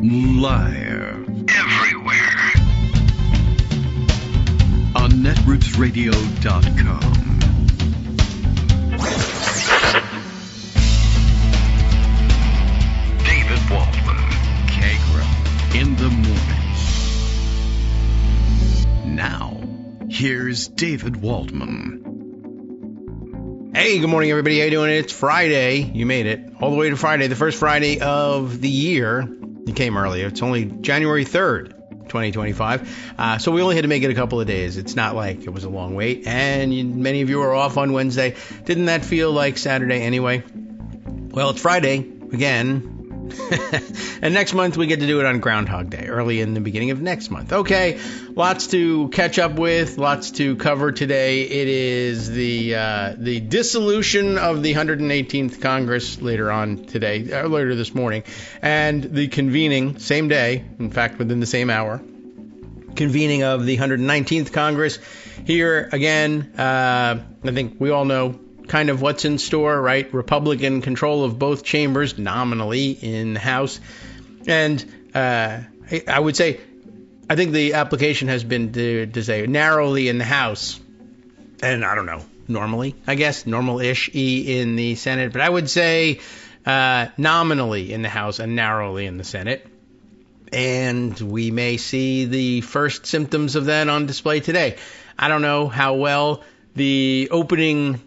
Live. Everywhere. On netrootsradio.com. David Waldman. Kagro. In the morning. Now, here's David Waldman. Hey, good morning, everybody. How you doing? It's Friday. You made it all the way to Friday, the first Friday of the year. You came early. It's only January 3rd, 2025. So we only had to make it a couple of days. It's not like it was a long wait. And many of you are off on Wednesday. Didn't that feel like Saturday anyway? Well, it's Friday again. And next month we get to do it on Groundhog Day, early in the beginning of next month. Okay, lots to catch up with, lots to cover today. It is the dissolution of the 118th Congress later on today, later this morning, and the convening, same day, in fact, within the same hour, convening of the 119th Congress. Here again, I think we all know kind of what's in store, right? Republican control of both chambers, nominally in the House. And I would say, I think the application has been to say narrowly in the House. And I don't know, normally, I guess, normal-ish in the Senate. But I would say nominally in the House and narrowly in the Senate. And we may see the first symptoms of that on display today. I don't know how well the opening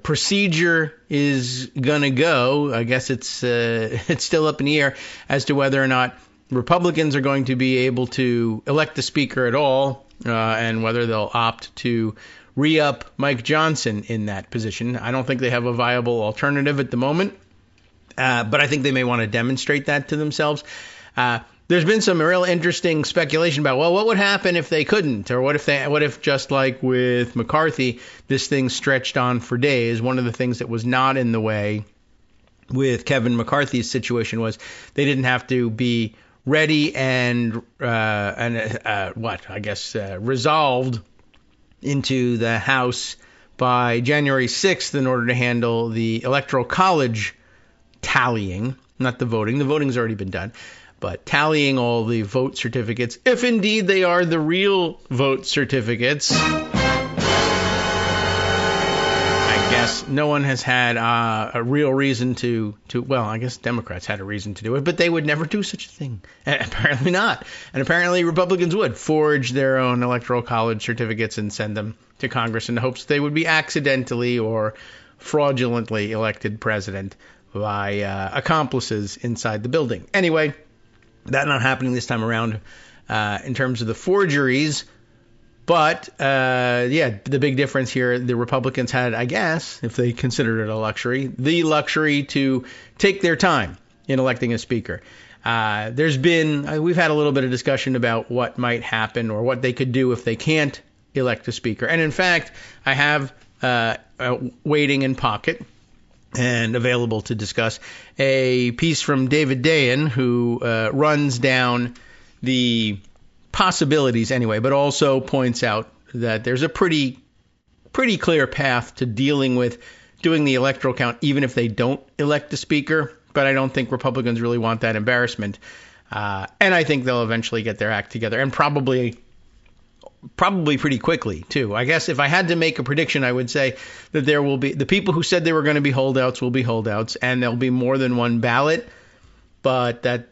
procedure is gonna go. I guess it's still up in the air as to whether or not Republicans are going to be able to elect the speaker at all, and whether they'll opt to re-up Mike Johnson in that position. I don't think they have a viable alternative at the moment, but I think they may want to demonstrate that to themselves. There's been some real interesting speculation about, well, what would happen if they couldn't? Or what if just like with McCarthy, this thing stretched on for days? One of the things that was not in the way with Kevin McCarthy's situation was they didn't have to be ready and resolved into the House by January 6th in order to handle the Electoral College tallying, not the voting. The voting's already been done. But tallying all the vote certificates, if indeed they are the real vote certificates. I guess no one has had a real reason to, well, I guess Democrats had a reason to do it, but they would never do such a thing. Apparently not. And apparently Republicans would forge their own Electoral College certificates and send them to Congress in the hopes they would be accidentally or fraudulently elected president by accomplices inside the building. Anyway, that not happening this time around in terms of the forgeries. But, the big difference here, the Republicans had, I guess, if they considered it a luxury, the luxury to take their time in electing a speaker. We've had a little bit of discussion about what might happen or what they could do if they can't elect a speaker. And in fact, I have waiting in pocket and available to discuss a piece from David Dayen, who runs down the possibilities anyway, but also points out that there's a pretty clear path to dealing with doing the electoral count, even if they don't elect a speaker. But I don't think Republicans really want that embarrassment. And I think they'll eventually get their act together, and probably pretty quickly, too. I guess if I had to make a prediction, I would say that there will be the people who said they were going to be holdouts will be holdouts, and there'll be more than one ballot. But that,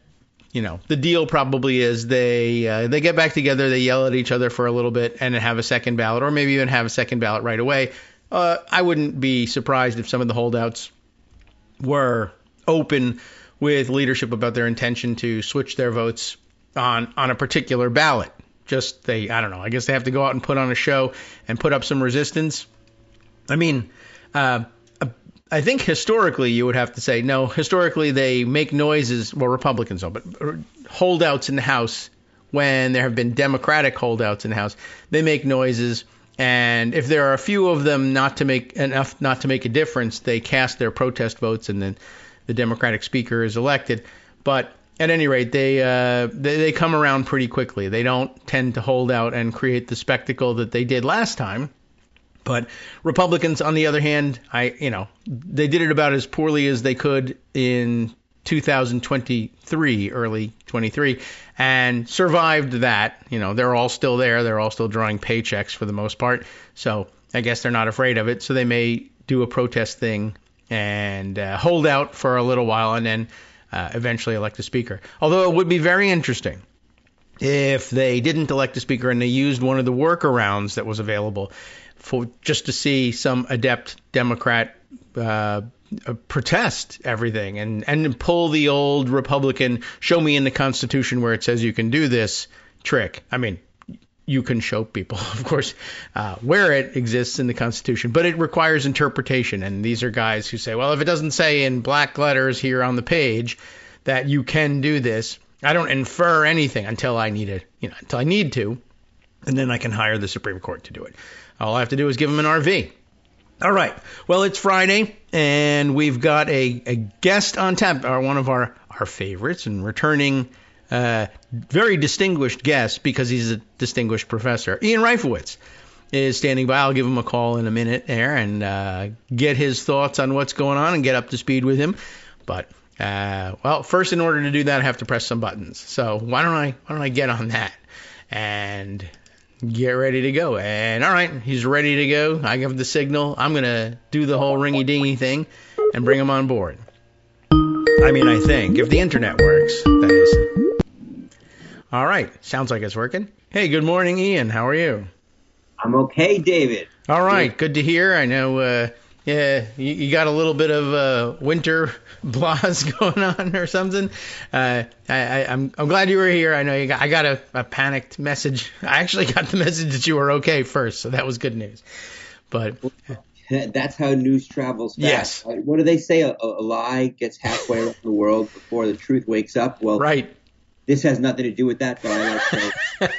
the deal probably is they get back together, they yell at each other for a little bit, and then have a second ballot, or maybe even have a second ballot right away. I wouldn't be surprised if some of the holdouts were open with leadership about their intention to switch their votes on a particular ballot. I don't know, I guess they have to go out and put on a show and put up some resistance. I mean, I think historically you would have to say, no, historically they make noises, well, Republicans don't, but holdouts in the House, when there have been Democratic holdouts in the House, they make noises, and if there are a few of them not to make a difference, they cast their protest votes and then the Democratic speaker is elected. But at any rate, they come around pretty quickly. They don't tend to hold out and create the spectacle that they did last time. But Republicans, on the other hand, they did it about as poorly as they could in 2023, early 23, and survived that. They're all still there. They're all still drawing paychecks for the most part. So I guess they're not afraid of it. So they may do a protest thing and hold out for a little while and then eventually elect a speaker. Although it would be very interesting if they didn't elect a speaker and they used one of the workarounds that was available for just to see some adept Democrat protest everything and pull the old Republican show me in the Constitution where it says you can do this trick. I mean, you can show people, of course, where it exists in the Constitution, but it requires interpretation. And these are guys who say, well, if it doesn't say in black letters here on the page that you can do this, I don't infer anything until I need to, and then I can hire the Supreme Court to do it. All I have to do is give them an RV. All right. Well, it's Friday, and we've got a guest on tap, one of our favorites and returning very distinguished guest because he's a distinguished professor. Ian Reifowitz is standing by. I'll give him a call in a minute there and get his thoughts on what's going on and get up to speed with him. But first, in order to do that, I have to press some buttons. So why don't I get on that and get ready to go? And all right, he's ready to go. I give the signal. I'm gonna do the whole ringy-dingy thing and bring him on board. I mean, I think if the internet works, that is. All right, sounds like it's working. Hey, good morning, Ian. How are you? I'm okay, David. All right, good to hear. I know. You got a little bit of winter blahs going on or something. I'm glad you were here. I know I got a panicked message. I actually got the message that you were okay first, so that was good news. But that's how news travels fast. Yes. What do they say? A lie gets halfway around the world before the truth wakes up. Well, right. This has nothing to do with that, but I like to.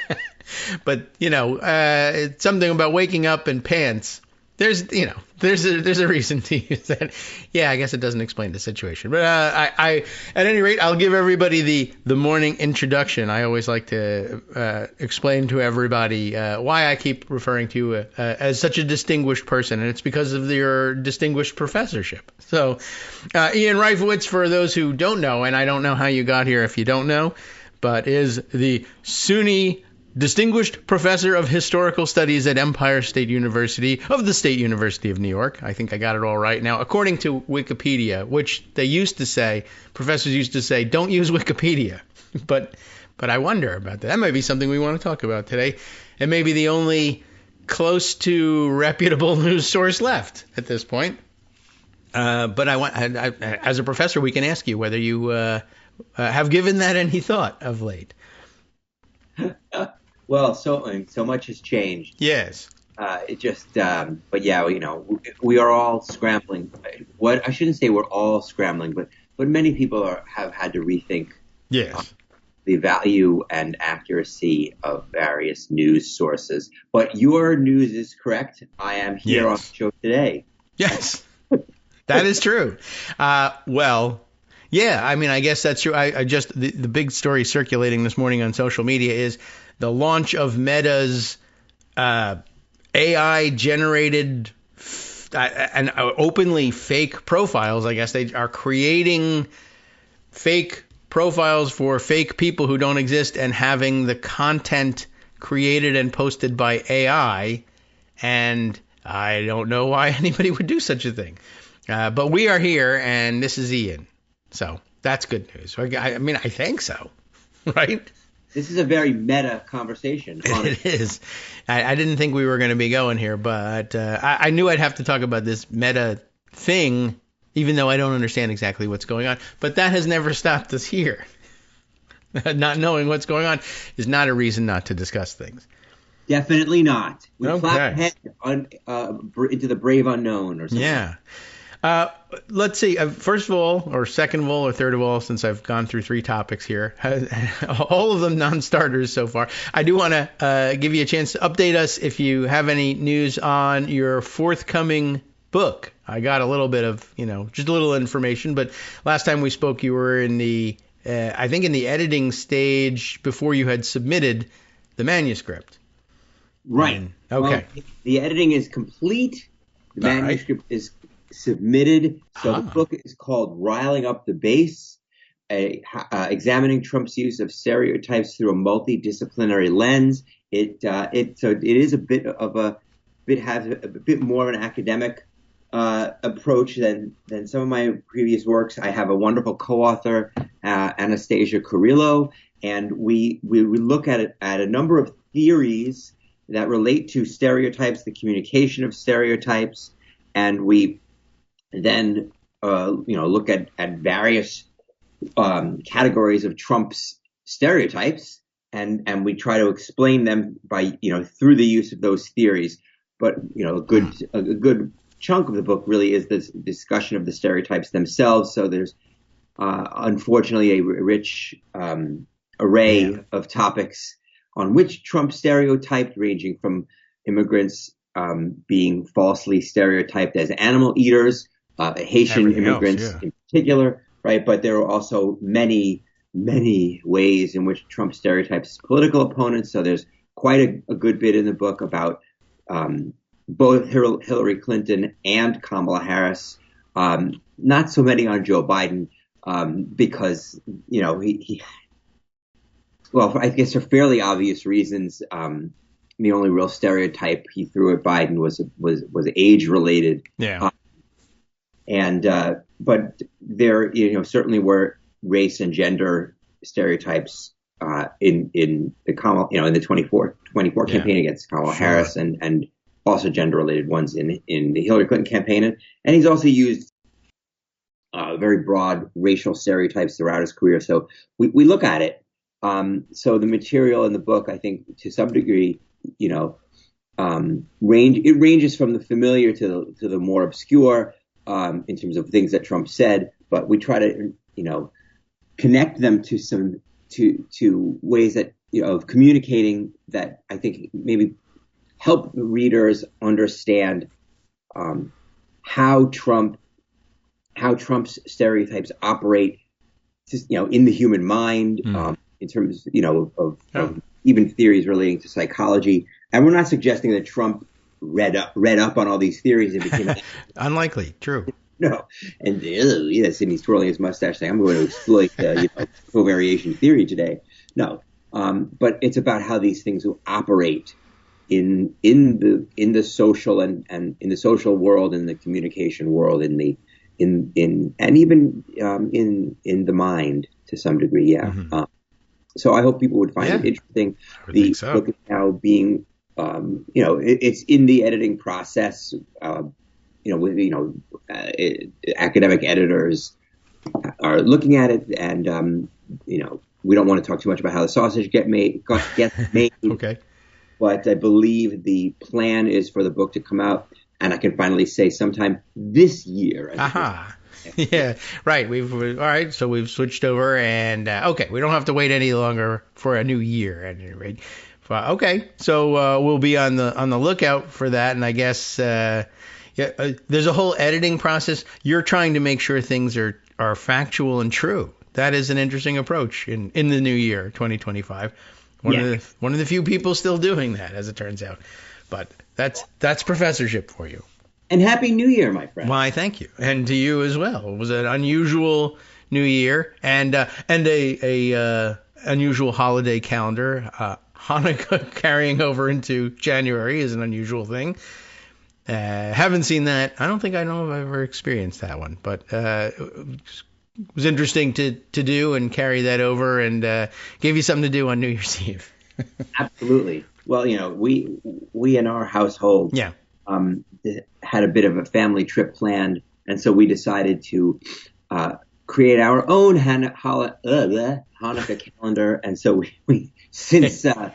But it's something about waking up in pants. There's a reason to use that. Yeah, I guess it doesn't explain the situation. But I at any rate, I'll give everybody the morning introduction. I always like to explain to everybody why I keep referring to you as such a distinguished person, and it's because of your distinguished professorship. So, Ian Reifowitz, for those who don't know, and I don't know how you got here if you don't know, but is the SUNY Distinguished Professor of Historical Studies at Empire State University of the State University of New York. I think I got it all right. Now, according to Wikipedia, which professors used to say, don't use Wikipedia. But I wonder about that. That might be something we want to talk about today. It may be the only close to reputable news source left at this point. But as a professor, we can ask you whether you have given that any thought of late. Well, so much has changed. Yes. But yeah, we are all scrambling. I shouldn't say we're all scrambling, but many people have had to rethink. Yes. The value and accuracy of various news sources. But your news is correct. I am here on the show today. Yes, that is true. Yeah, I mean, I guess that's true. The big story circulating this morning on social media is the launch of Meta's AI-generated and openly fake profiles. I guess they are creating fake profiles for fake people who don't exist and having the content created and posted by AI. And I don't know why anybody would do such a thing. But we are here, and this is Ian. So that's good news. I mean, I think so, right? This is a very meta conversation. It is. I didn't think we were going to be going here, but I knew I'd have to talk about this meta thing, even though I don't understand exactly what's going on. But that has never stopped us here. Not knowing what's going on is not a reason not to discuss things. Definitely not. We Okay. clap ahead into the brave unknown or something. Yeah. Let's see. First of all, or second of all, or third of all, since I've gone through three topics here, all of them non-starters so far, I do want to give you a chance to update us if you have any news on your forthcoming book. I got a little bit of, just a little information, but last time we spoke, you were in the, I think in the editing stage before you had submitted the manuscript. Right. Okay. Well, the editing is complete. The manuscript is submitted. So the book is called Riling Up the Base. examining Trump's use of stereotypes through a multidisciplinary lens. It is a bit more of an academic approach than some of my previous works. I have a wonderful co-author, Anastasia Carrillo, and we look at a number of theories that relate to stereotypes, the communication of stereotypes, and we then look at various categories of Trump's stereotypes, and we try to explain them by through the use of those theories. But a good chunk of the book really is this discussion of the stereotypes themselves. So there's unfortunately a rich array of topics on which Trump stereotyped, ranging from immigrants being falsely stereotyped as animal eaters, Haitian immigrants in particular, right? But there are also many ways in which Trump stereotypes political opponents. So there's quite a good bit in the book about both Hillary Clinton and Kamala Harris. Not so many on Joe Biden because I guess for fairly obvious reasons. The only real stereotype he threw at Biden was age related. Yeah. But there certainly were race and gender stereotypes in the in the 24 campaign against Kamala Harris, and also gender related ones in the Hillary Clinton campaign, and he's also used very broad racial stereotypes throughout his career. So we look at it. So the material in the book, I think, to some degree, ranges from the familiar to the more obscure in terms of things that Trump said, but we try to connect them to ways that of communicating that I think maybe help readers understand how Trump's stereotypes operate, in the human mind, in terms of even theories relating to psychology. And we're not suggesting that Trump read up on all these theories and became unlikely. True. No, and yes, and he's twirling his mustache saying, "I'm going to exploit covariation theory today." No, but it's about how these things will operate in the social and in the social world, in the communication world, and even in the mind to some degree. Yeah. Mm-hmm. So I hope people would find it interesting. The book is now being, it's in the editing process. Academic editors are looking at it, and we don't want to talk too much about how the sausage gets made. Okay. But I believe the plan is for the book to come out, and I can finally say sometime this year. Aha. Yeah, right. All right. So we've switched over, and we don't have to wait any longer for a new year at any rate. Okay, so we'll be on the lookout for that, and I guess there's a whole editing process. You're trying to make sure things are factual and true. That is an interesting approach in the new year, 2025. One of the few people still doing that, as it turns out. But that's professorship for you. And Happy New Year, my friend. Why, thank you, and to you as well. It was an unusual New Year and a unusual holiday calendar. Hanukkah carrying over into January is an unusual thing. Haven't seen that. I don't think I know if I've ever experienced that one, but it was interesting to do and carry that over, and gave you something to do on New Year's Eve. Absolutely. Well, we in our household had a bit of a family trip planned, and so we decided to create our own Hanukkah calendar. And so we since the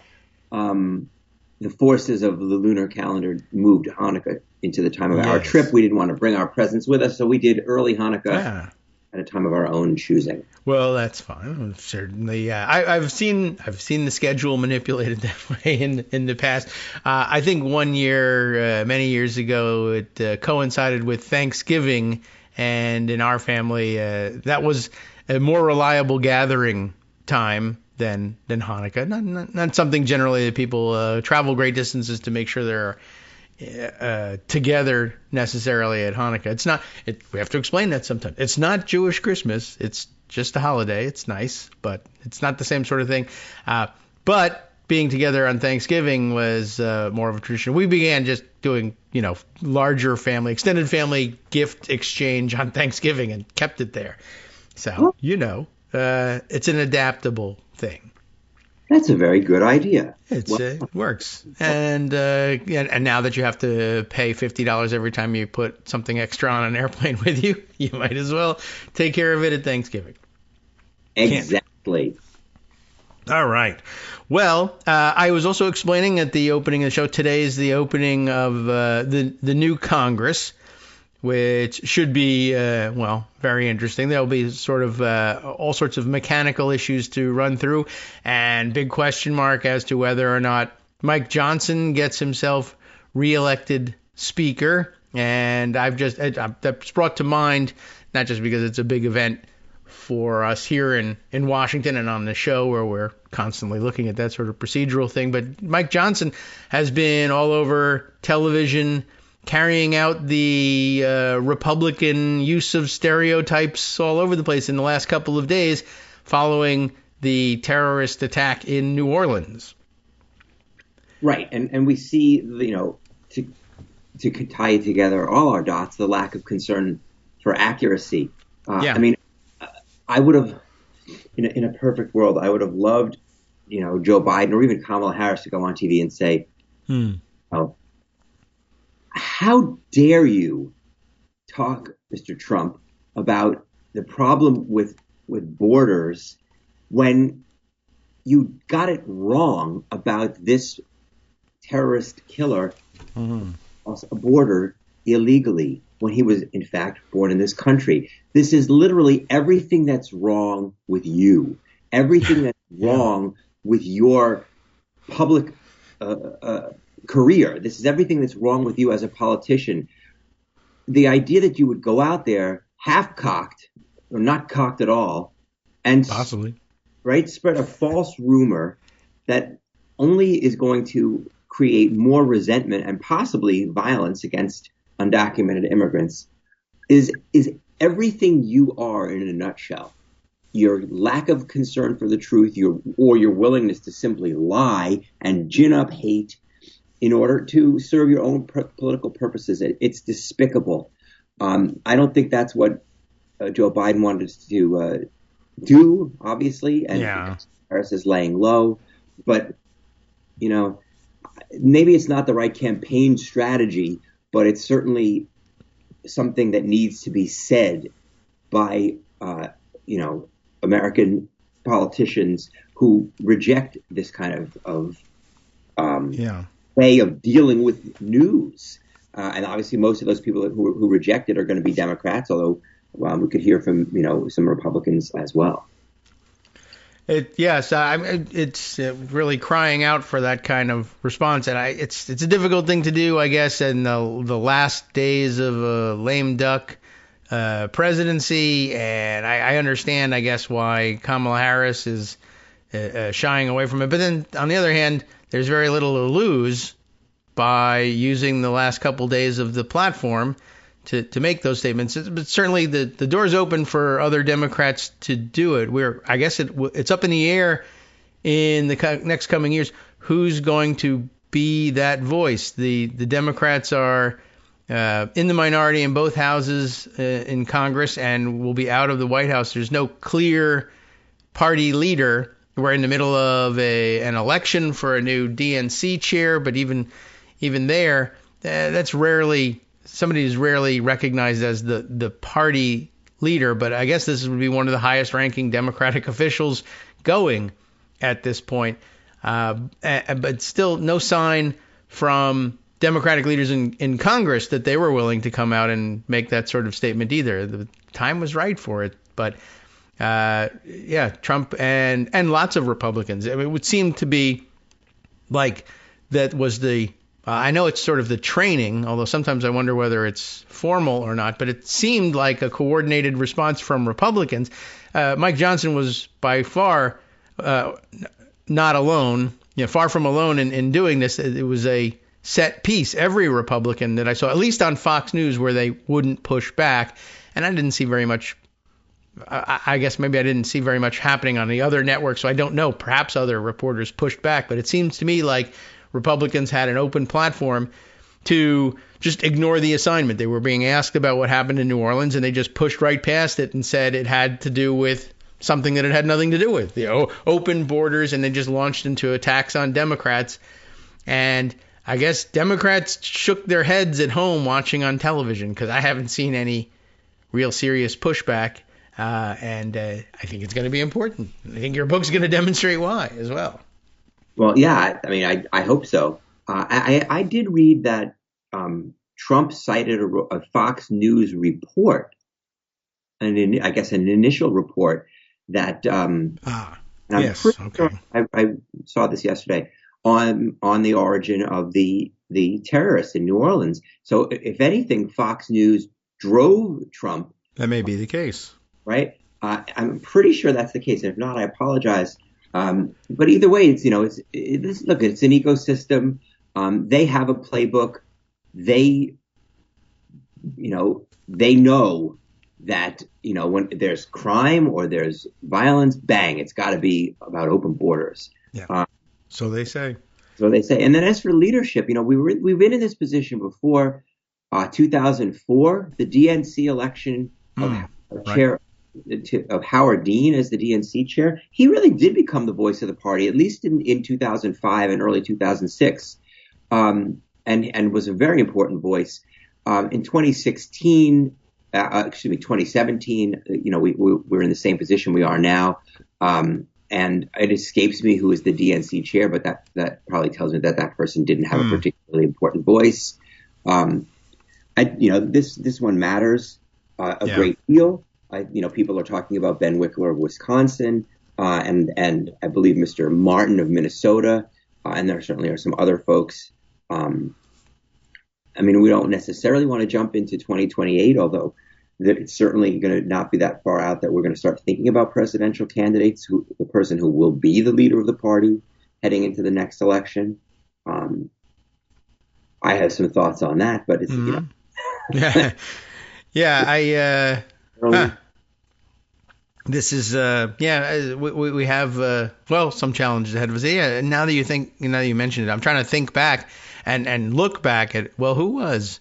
forces of the lunar calendar moved Hanukkah into the time of our trip, we didn't want to bring our presents with us, so we did early Hanukkah at a time of our own choosing. Well, that's fine. Certainly, I've seen the schedule manipulated that way in the past. I think one year, many years ago, it coincided with Thanksgiving, and in our family, that was a more reliable gathering time than Hanukkah. Not something generally that people travel great distances to make sure they're together necessarily at Hanukkah. It's not. We have to explain that sometimes. It's not Jewish Christmas. It's just a holiday. It's nice, but it's not the same sort of thing. But being together on Thanksgiving was more of a tradition. We began just doing, larger family, extended family gift exchange on Thanksgiving and kept it there. So, it's an adaptable thing. That's a very good idea. It works. And now that you have to pay $50 every time you put something extra on an airplane with you, you might as well take care of it at Thanksgiving. Exactly. All right. Well, I was also explaining at the opening of the show, today is the opening of the new Congress, which should be, very interesting. There'll be sort of all sorts of mechanical issues to run through, and big question mark as to whether or not Mike Johnson gets himself reelected Speaker. And that's brought to mind, not just because it's a big event for us here in Washington and on the show where we're constantly looking at that sort of procedural thing, but Mike Johnson has been all over television carrying out the Republican use of stereotypes all over the place in the last couple of days following the terrorist attack in New Orleans. Right. And we see, to tie together all our dots, the lack of concern for accuracy. Yeah. I mean, I would have, in a perfect world, I would have loved, Joe Biden or even Kamala Harris to go on TV and say, how dare you talk, Mr. Trump, about the problem with borders when you got it wrong about this terrorist killer across a border illegally when he was, in fact, born in this country. This is literally everything that's wrong with you, everything that's wrong with your public career. This is everything that's wrong with you as a politician. The idea that you would go out there half-cocked or not cocked at all and possibly spread a false rumor that only is going to create more resentment and possibly violence against undocumented immigrants is everything you are in a nutshell. Your lack of concern for the truth, or your willingness to simply lie and gin up hate in order to serve your own political purposes. It's despicable. I don't think that's what Joe Biden wanted to do, obviously, and Harris is laying low. But, maybe it's not the right campaign strategy, but it's certainly something that needs to be said by, American politicians who reject this kind of way of dealing with news. And obviously most of those people who reject it are going to be Democrats, although we could hear from, some Republicans as well. It's really crying out for that kind of response, and it's a difficult thing to do, I guess, in the last days of a lame duck presidency, and I understand, I guess, why Kamala Harris is shying away from it. But then, on the other hand, there's very little to lose by using the last couple days of the platform to make those statements. But certainly the door's open for other Democrats to do it. I guess it's up in the air in the next coming years who's going to be that voice. The Democrats are in the minority in both houses in Congress and will be out of the White House. There's no clear party leader. We're in the middle of an election for a new DNC chair, but even there, that's somebody who's rarely recognized as the party leader. But I guess this would be one of the highest ranking Democratic officials going at this point. But still no sign from Democratic leaders in Congress that they were willing to come out and make that sort of statement either. The time was right for it. But Trump and lots of Republicans. I mean, it would seem to be like that was I know it's sort of the training, although sometimes I wonder whether it's formal or not, but it seemed like a coordinated response from Republicans. Mike Johnson was by far not alone, far from alone in doing this. It was a set piece. Every Republican that I saw, at least on Fox News, where they wouldn't push back, and I didn't see very much I guess maybe I didn't see very much happening on the other networks, so I don't know. Perhaps other reporters pushed back, but it seems to me like Republicans had an open platform to just ignore the assignment. They were being asked about what happened in New Orleans, and they just pushed right past it and said it had to do with something that it had nothing to do with, open borders, and they just launched into attacks on Democrats. And I guess Democrats shook their heads at home watching on television, because I haven't seen any real serious pushback, and I think it's going to be important. I think your book's going to demonstrate why as well. Well, yeah, I mean, I hope so. I did read that Trump cited a Fox News report, and I guess an initial report that yes, okay. Sure I saw this yesterday on the origin of the terrorists in New Orleans. So if anything, Fox News drove Trump. That may be the case, right? I'm pretty sure that's the case. And if not, I apologize. But either way, it's it's an ecosystem. They have a playbook. They know that, when there's crime or there's violence, bang, it's got to be about open borders. Yeah. So they say. And then as for leadership, we've been in this position before. 2004, the DNC election chair of Howard Dean as the DNC chair, he really did become the voice of the party, at least in 2005 and early 2006, and was a very important voice. In 2017, we're in the same position we are now. And it escapes me who is the DNC chair, but that probably tells me that person didn't have a particularly important voice. This one matters a great deal. People are talking about Ben Wickler of Wisconsin, and I believe Mr. Martin of Minnesota, and there certainly are some other folks. We don't necessarily want to jump into 2028, although it's certainly going to not be that far out that we're going to start thinking about presidential candidates, the person who will be the leader of the party heading into the next election. I have some thoughts on that, but it's, this is we have some challenges ahead of us. Yeah, now that you mentioned it, I'm trying to think back and look back at who was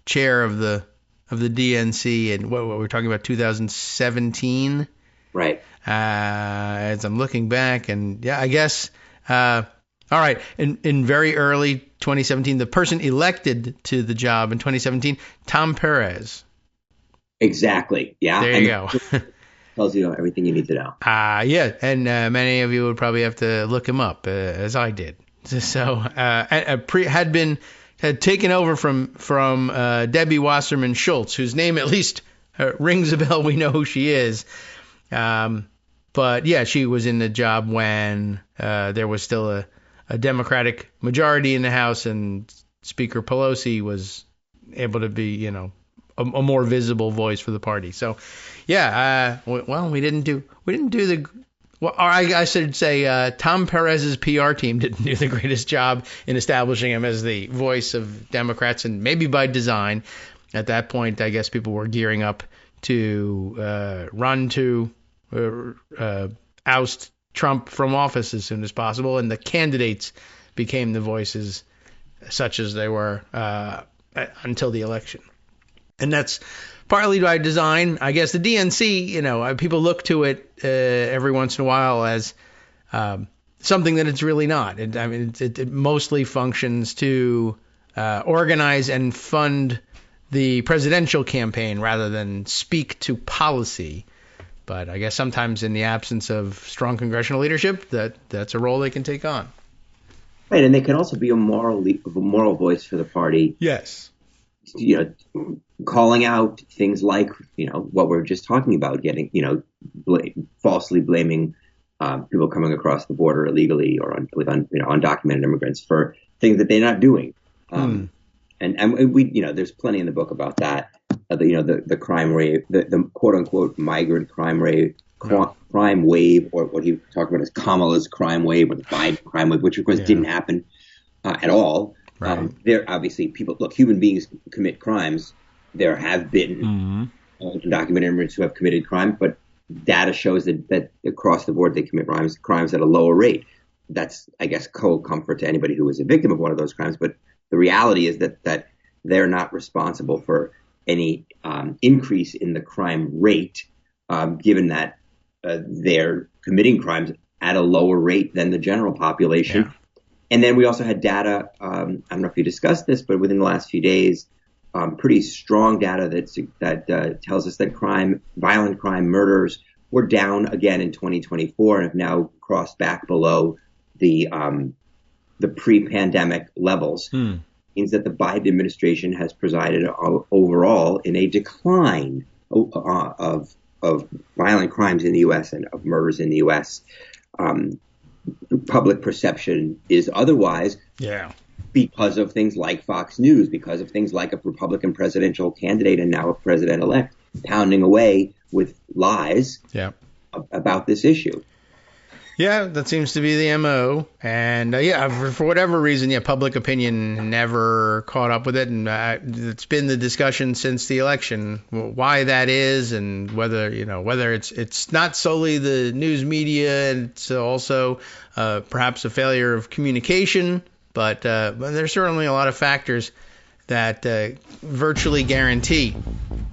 chair of the DNC and what we're talking about 2017, right? As I'm looking back, and I guess all right, in very early 2017, the person elected to the job in 2017, Tom Perez. Exactly. Yeah. There you go. Tells you everything you need to know. Yeah. And many of you would probably have to look him up, as I did. So had taken over from Debbie Wasserman Schultz, whose name at least rings a bell. We know who she is. But yeah, she was in the job when there was still a Democratic majority in the House, and Speaker Pelosi was able to be, a more visible voice for the party. So, we didn't do I should say Tom Perez's PR team didn't do the greatest job in establishing him as the voice of Democrats, and maybe by design. At that point, I guess people were gearing up to run to oust Trump from office as soon as possible, and the candidates became the voices such as they were until the election. And that's partly by design. I guess the DNC, people look to it every once in a while as something that it's really not. It mostly functions to organize and fund the presidential campaign rather than speak to policy. But I guess sometimes in the absence of strong congressional leadership, that's a role they can take on. Right, and they can also be a moral voice for the party. Yes. Calling out things like, what we're just talking about, getting, falsely blaming people coming across the border illegally or with undocumented immigrants for things that they're not doing. And we, there's plenty in the book about that. The crime wave, the quote unquote migrant crime wave, crime wave, or what he talked about as Kamala's crime wave or the Biden crime wave, which of course didn't happen at all. Right. There obviously human beings commit crimes. There have been undocumented immigrants who have committed crimes, but data shows that across the board they commit crimes at a lower rate. That's, I guess, cold comfort to anybody who was a victim of one of those crimes. But the reality is that they're not responsible for any increase in the crime rate, given that they're committing crimes at a lower rate than the general population. Yeah. And then we also had data, I don't know if you discussed this, but within the last few days, pretty strong data that tells us that violent crime, murders were down again in 2024 and have now crossed back below the pre-pandemic levels. Means that the Biden administration has presided overall in a decline of violent crimes in the U.S. and of murders in the U.S. Public perception is otherwise. Yeah. Because of things like Fox News, because of things like a Republican presidential candidate and now a president-elect pounding away with lies about this issue. Yeah, that seems to be the MO. And for whatever reason, public opinion never caught up with it. And it's been the discussion since the election, why that is, and whether it's not solely the news media, and it's also perhaps a failure of communication. But there's certainly a lot of factors that virtually guarantee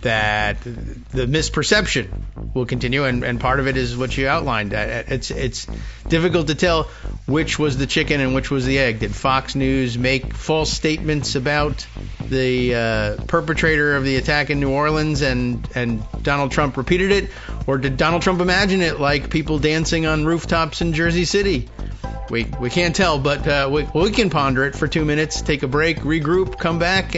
that the misperception will continue, and part of it is what you outlined. It's difficult to tell which was the chicken and which was the egg. Did Fox News make false statements about the perpetrator of the attack in New Orleans and Donald Trump repeated it, or did Donald Trump imagine it like people dancing on rooftops in Jersey City? We can't tell, but we can ponder it for 2 minutes, take a break, regroup, come back,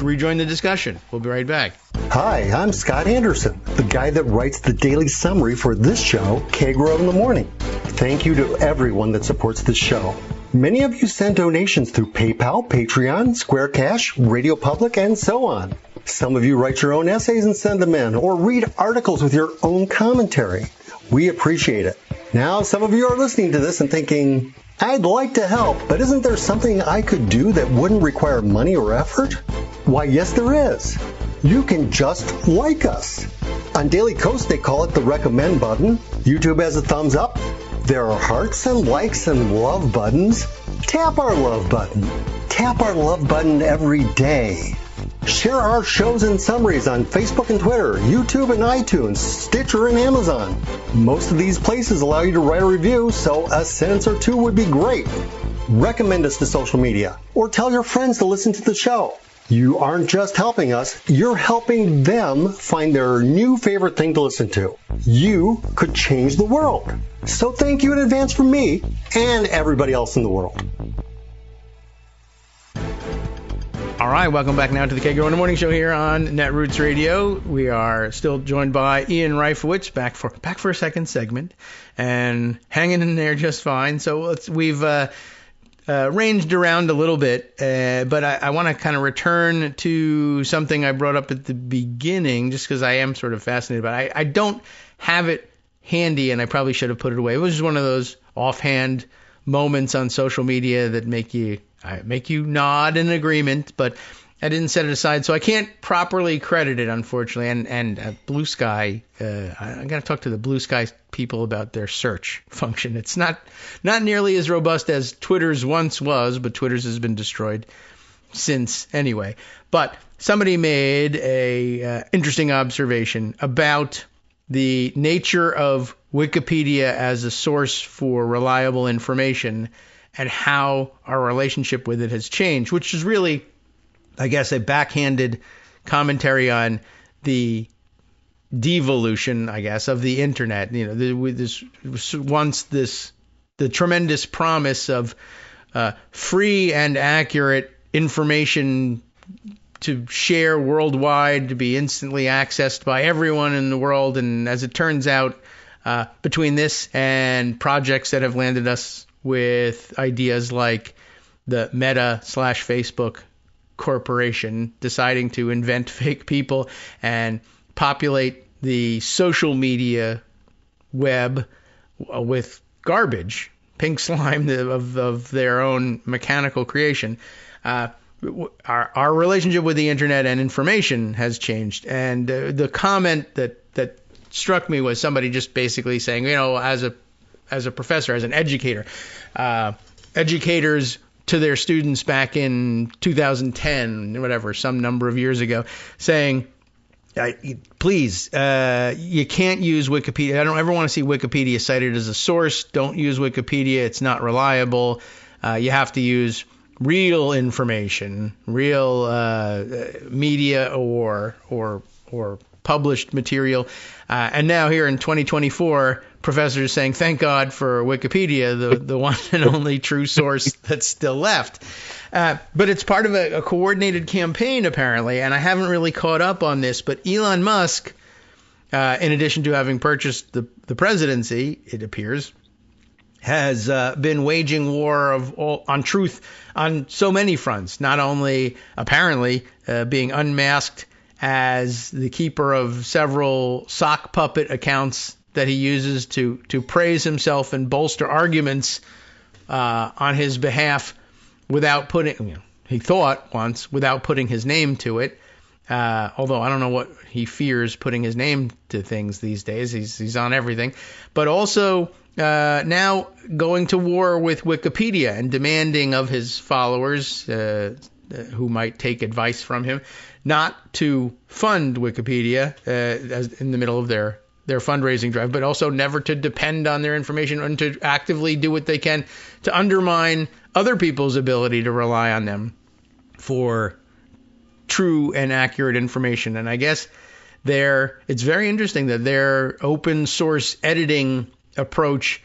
rejoin the discussion. We'll be right back. Hi, I'm Scott Anderson, the guy that writes the daily summary for this show, Kagro in the Morning. Thank you to everyone that supports this show. Many of you send donations through PayPal, Patreon, Square Cash, Radio Public, and so on. Some of you write your own essays and send them in, or read articles with your own commentary. We appreciate it. Now, some of you are listening to this and thinking, I'd like to help, but isn't there something I could do that wouldn't require money or effort? Why, yes, there is. You can just like us. On Daily Kos, they call it the recommend button. YouTube has a thumbs up. There are hearts and likes and love buttons. Tap our love button. Tap our love button every day. Share our shows and summaries on Facebook and Twitter, YouTube and iTunes, Stitcher and Amazon. Most of these places allow you to write a review, so a sentence or two would be great. Recommend us to social media, or tell your friends to listen to the show. You aren't just helping us, you're helping them find their new favorite thing to listen to. You could change the world. So thank you in advance from me and everybody else in the world. All right, welcome back now to the Kagro in the Morning Show here on Netroots Radio. We are still joined by Ian Reifowitz, back for a second segment, and hanging in there just fine. So we've ranged around a little bit, but I want to kind of return to something I brought up at the beginning, just because I am sort of fascinated by it. I don't have it handy, and I probably should have put it away. It was just one of those offhand moments on social media that make you nod in agreement, but I didn't set it aside, so I can't properly credit it, unfortunately. And Blue Sky, I got to talk to the Blue Sky people about their search function. It's not nearly as robust as Twitter's once was, but Twitter's has been destroyed since anyway. But somebody made a interesting observation about the nature of Wikipedia as a source for reliable information and how our relationship with it has changed, which is really, I guess, a backhanded commentary on the devolution, I guess, of the internet. You know, the tremendous promise of free and accurate information to share worldwide, to be instantly accessed by everyone in the world. And as it turns out, between this and projects that have landed us with ideas like the Meta/Facebook corporation deciding to invent fake people and populate the social media web with garbage, pink slime of their own mechanical creation. our relationship with the internet and information has changed. And the comment that struck me was somebody just basically saying, as a professor, as an educator, educators to their students back in 2010, whatever, some number of years ago, saying, please, you can't use Wikipedia. I don't ever want to see Wikipedia cited as a source. Don't use Wikipedia. It's not reliable. You have to use real information, real media or published material. And now here in 2024, professors saying, thank God for Wikipedia, the one and only true source that's still left. But it's part of a coordinated campaign, apparently, and I haven't really caught up on this, but Elon Musk, in addition to having purchased the presidency, it appears, has been waging war on truth on so many fronts, not only apparently being unmasked as the keeper of several sock puppet accounts that he uses to praise himself and bolster arguments on his behalf without putting, he thought once, without putting his name to it. Although I don't know what he fears putting his name to things these days. He's on everything. But also now going to war with Wikipedia and demanding of his followers who might take advice from him not to fund Wikipedia as in the middle of their fundraising drive, but also never to depend on their information and to actively do what they can to undermine other people's ability to rely on them for true and accurate information. And I guess it's very interesting that their open source editing approach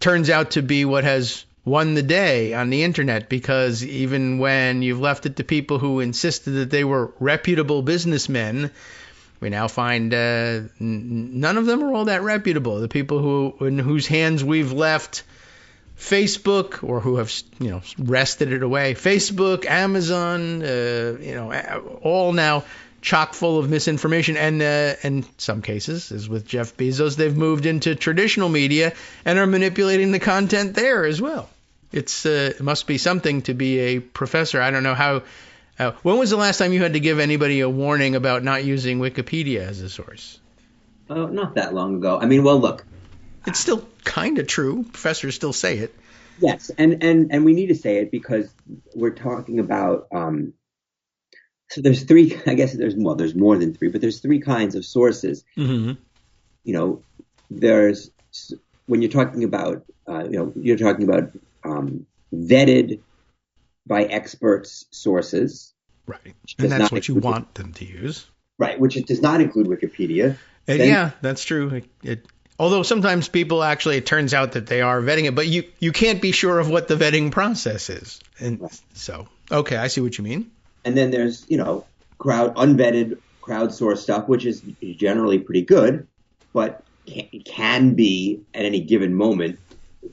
turns out to be what has won the day on the internet, because even when you've left it to people who insisted that they were reputable businessmen, we now find none of them are all that reputable. The people in whose hands we've left Facebook, or who have wrested it away, Facebook, Amazon, all now chock full of misinformation. And in some cases, as with Jeff Bezos, they've moved into traditional media and are manipulating the content there as well. It must be something to be a professor. I don't know how. When was the last time you had to give anybody a warning about not using Wikipedia as a source? Oh, not that long ago. I mean, well, look. It's still kind of true. Professors still say it. Yes, and we need to say it because we're talking about. So there's three. I guess there's more than three, but there's three kinds of sources. Mm-hmm. There's when you're talking about vetted by experts sources. Right. And that's what you want them to use. Right, which it does not include Wikipedia. Yeah, that's true. Although sometimes people actually, it turns out that they are vetting it, but you can't be sure of what the vetting process is. And right. So, okay, I see what you mean. And then there's, unvetted crowdsourced stuff, which is generally pretty good, but can be at any given moment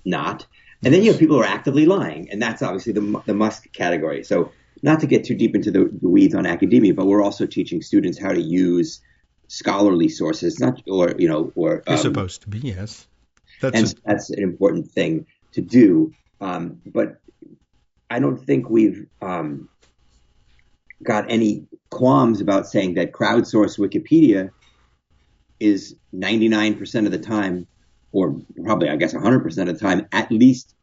not. And then you have people who are actively lying, and that's obviously the Musk category. So not to get too deep into the weeds on academia, but we're also teaching students how to use scholarly sources, you're supposed to be, yes. That's an important thing to do. But I don't think we've got any qualms about saying that crowdsourced Wikipedia is 99% of the time, or probably, I guess, 100% of the time, at least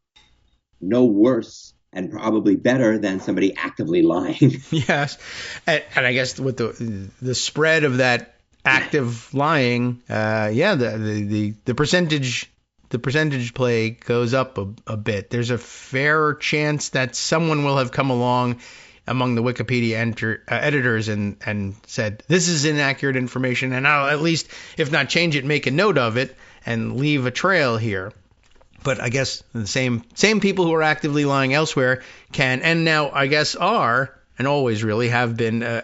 no worse and probably better than somebody actively lying. Yes. And I guess with the spread of that active lying, the percentage play goes up a bit. There's a fair chance that someone will have come along among the Wikipedia editors and said, this is inaccurate information, and I'll at least, if not change it, make a note of it and leave a trail here. But I guess the same people who are actively lying elsewhere can, and now I guess are, and always really have been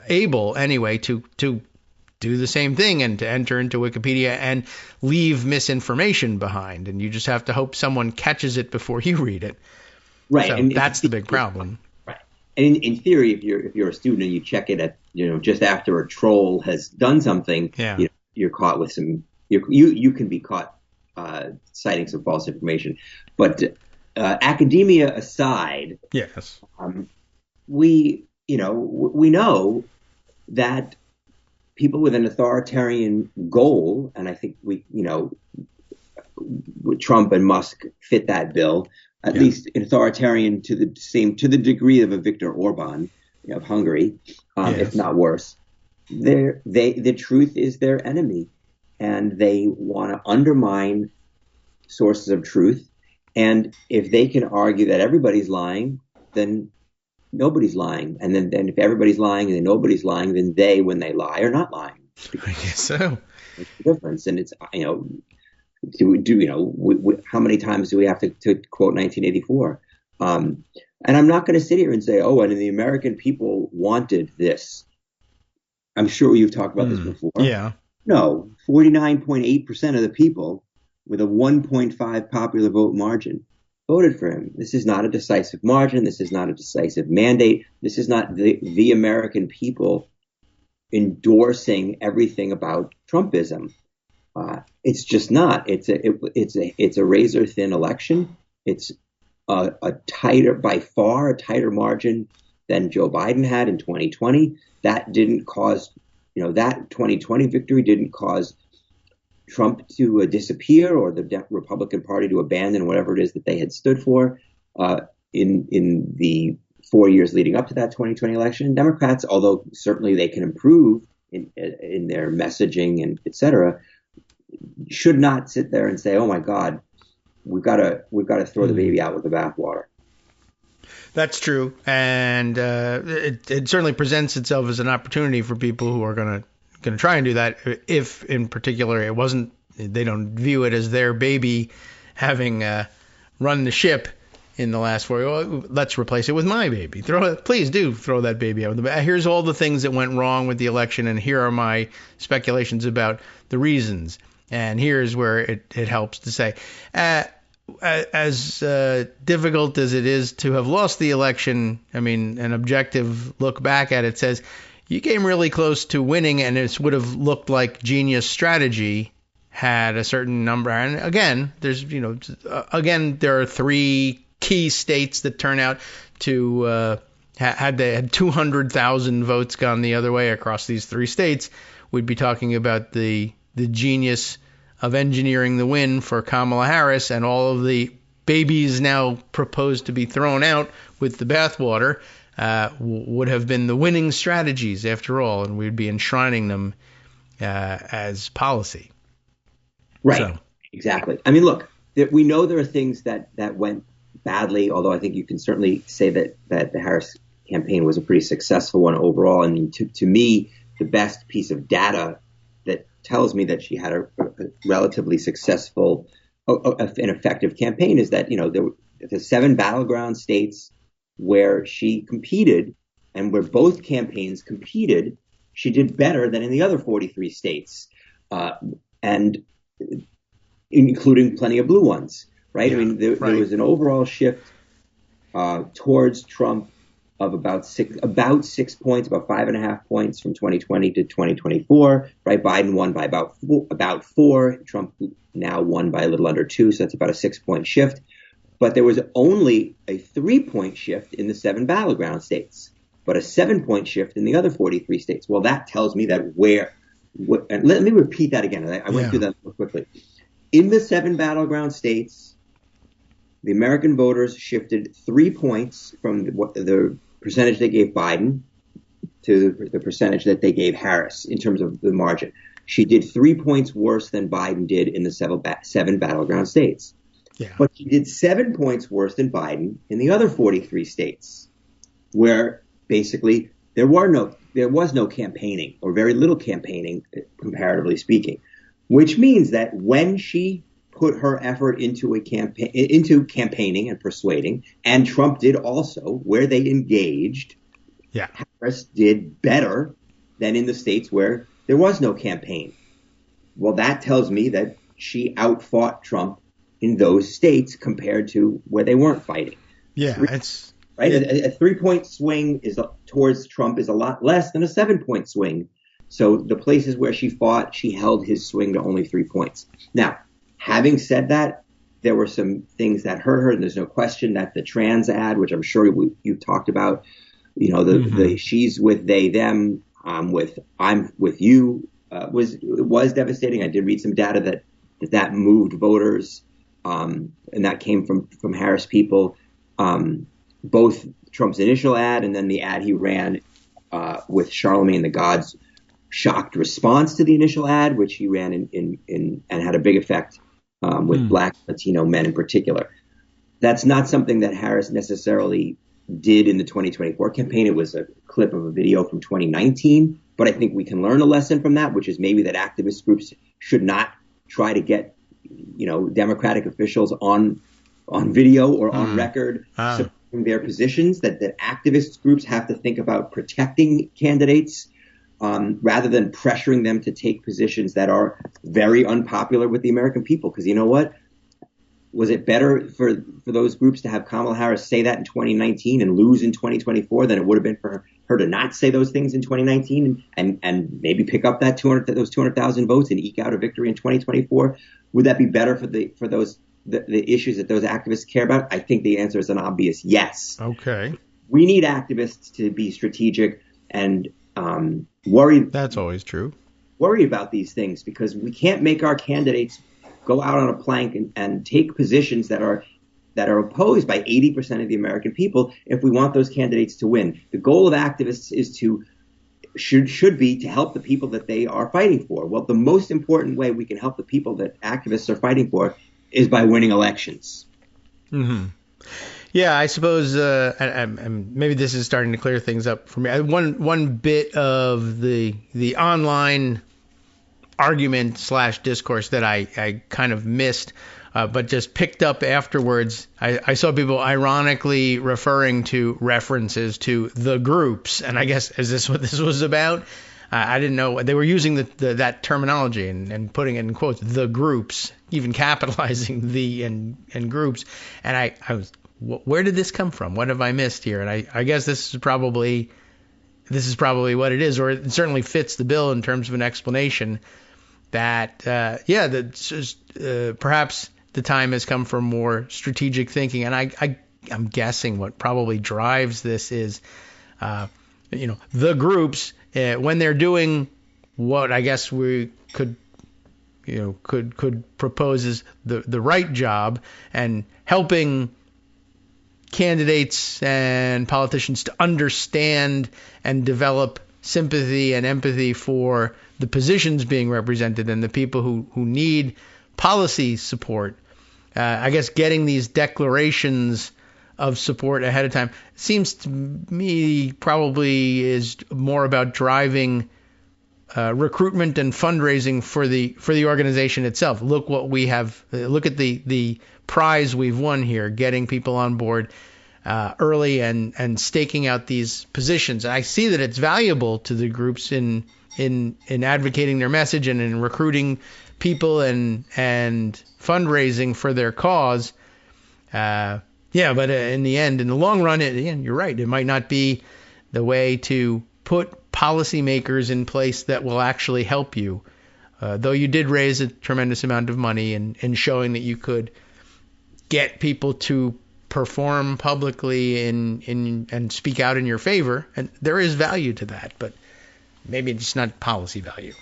able anyway to do the same thing and to enter into Wikipedia and leave misinformation behind. And you just have to hope someone catches it before you read it. Right. So and that's the big problem. Right. And in theory, if you're a student and you check it at, just after a troll has done something, you're caught with some, you can be caught citing some false information. But academia aside, yes, we know that people with an authoritarian goal, and I think Trump and Musk fit that bill, at least authoritarian to the degree of a Viktor Orban of Hungary, if not worse. The truth is their enemy, and they want to undermine sources of truth. And if they can argue that everybody's lying, then nobody's lying. And then if everybody's lying and then nobody's lying, then they, when they lie, are not lying. I guess so. It's the difference. And it's, how many times do we have to quote 1984? And I'm not going to sit here and say, and the American people wanted this. I'm sure you've talked about this before. Yeah. No, 49.8% of the people with a 1.5 popular vote margin voted for him. This is not a decisive margin. This is not a decisive mandate. This is not the American people endorsing everything about Trumpism. It's just not. It's a razor thin election. It's by far a tighter margin than Joe Biden had in 2020. That didn't cause, that 2020 victory didn't cause Trump to disappear or the Republican Party to abandon whatever it is that they had stood for in the 4 years leading up to that 2020 election. Democrats, although certainly they can improve in their messaging and et cetera, should not sit there and say, "Oh my God, we've got to throw the baby out with the bathwater." That's true, and it certainly presents itself as an opportunity for people who are going to try and do that. If, in particular, they don't view it as their baby, having run the ship in the last 4 years. Let's replace it with my baby. Please do throw that baby out. Here's all the things that went wrong with the election, and here are my speculations about the reasons. And here's where it helps to say, as difficult as it is to have lost the election, I mean, an objective look back at it says you came really close to winning, and it would have looked like genius strategy had a certain number. And again, there are three key states that turn out to had 200,000 votes gone the other way across these three states, we'd be talking about the genius of engineering the win for Kamala Harris, and all of the babies now proposed to be thrown out with the bathwater would have been the winning strategies after all, and we'd be enshrining them as policy. Right. So. Exactly. I mean, look, we know there are things that went badly, although I think you can certainly say that the Harris campaign was a pretty successful one overall. And to me, the best piece of data that tells me that she had a relatively successful and effective campaign is that, the 7 battleground states where she competed and where both campaigns competed, she did better than in the other 43 states, and including plenty of blue ones, right? Yeah, I mean, there was an overall shift towards Trump of about 6 points, about 5.5 points from 2020 to 2024, right? Biden won by about 4. Trump now won by a little under 2. So that's about a 6-point shift. But there was only a 3-point shift in the 7 battleground states, but a 7-point shift in the other 43 states. Well, that tells me that and let me repeat that again. I went through that quickly. In the 7 battleground states, the American voters shifted 3 points from the percentage they gave Biden to the percentage that they gave Harris in terms of the margin. She did 3 points worse than Biden did in the 7 battleground states. Yeah. But she did 7 points worse than Biden in the other 43 states, where basically there was no campaigning, or very little campaigning, comparatively speaking, which means that when she put her effort into campaigning and persuading, and Trump did also, where they engaged, Harris did better than in the states where there was no campaign. Well, that tells me that she outfought Trump in those states compared to where they weren't fighting. Yeah, it's right. A 3-point swing towards Trump is a lot less than a 7-point swing. So the places where she fought, she held his swing to only 3 points. Now, having said that, there were some things that hurt her, and there's no question that the trans ad, which I'm sure you've talked about, the she's with they, them, I'm with you, was devastating. I did read some data that moved voters, and that came from Harris people. Both Trump's initial ad and then the ad he ran with Charlemagne the God's shocked response to the initial ad, which he ran in and had a big effect with Black Latino men in particular. That's not something that Harris necessarily did in the 2024 campaign. It was a clip of a video from 2019, but I think we can learn a lesson from that, which is maybe that activist groups should not try to get, Democratic officials on video or on record supporting their positions, that activist groups have to think about protecting candidates rather than pressuring them to take positions that are very unpopular with the American people. Because you know what? Was it better for those groups to have Kamala Harris say that in 2019 and lose in 2024 than it would have been for her to not say those things in 2019 and maybe pick up those 200,000 votes and eke out a victory in 2024? Would that be better for the issues that those activists care about? I think the answer is an obvious yes. Okay. We need activists to be strategic and worry. That's always true. Worry about these things, because we can't make our candidates go out on a plank and take positions that are opposed by 80% of the American people if we want those candidates to win. The goal of activists should be to help the people that they are fighting for. Well, the most important way we can help the people that activists are fighting for is by winning elections. Mm-hmm. Yeah, I suppose maybe this is starting to clear things up for me. One bit of the online argument / discourse that I kind of missed, but just picked up afterwards. I saw people ironically referring to references to the groups, and I guess, is this what this was about? I didn't know they were using that terminology and putting it in quotes, the groups, even capitalizing the and groups, and I was, where did this come from? What have I missed here? And I guess this is probably what it is, or it certainly fits the bill in terms of an explanation that, perhaps the time has come for more strategic thinking. And I'm guessing what probably drives this is, the groups, when they're doing what I guess we could propose as the right job and helping candidates and politicians to understand and develop sympathy and empathy for the positions being represented and the people who need policy support. I guess getting these declarations of support ahead of time seems to me probably is more about driving recruitment and fundraising for the organization itself. Look what we have. Look at the prize we've won here, getting people on board early and staking out these positions. I see that it's valuable to the groups in advocating their message and in recruiting people and fundraising for their cause. But in the end, in the long run, you're right. It might not be the way to put policymakers in place that will actually help you. Though you did raise a tremendous amount of money in showing that you could get people to perform publicly and speak out in your favor, and there is value to that, but maybe it's not policy value.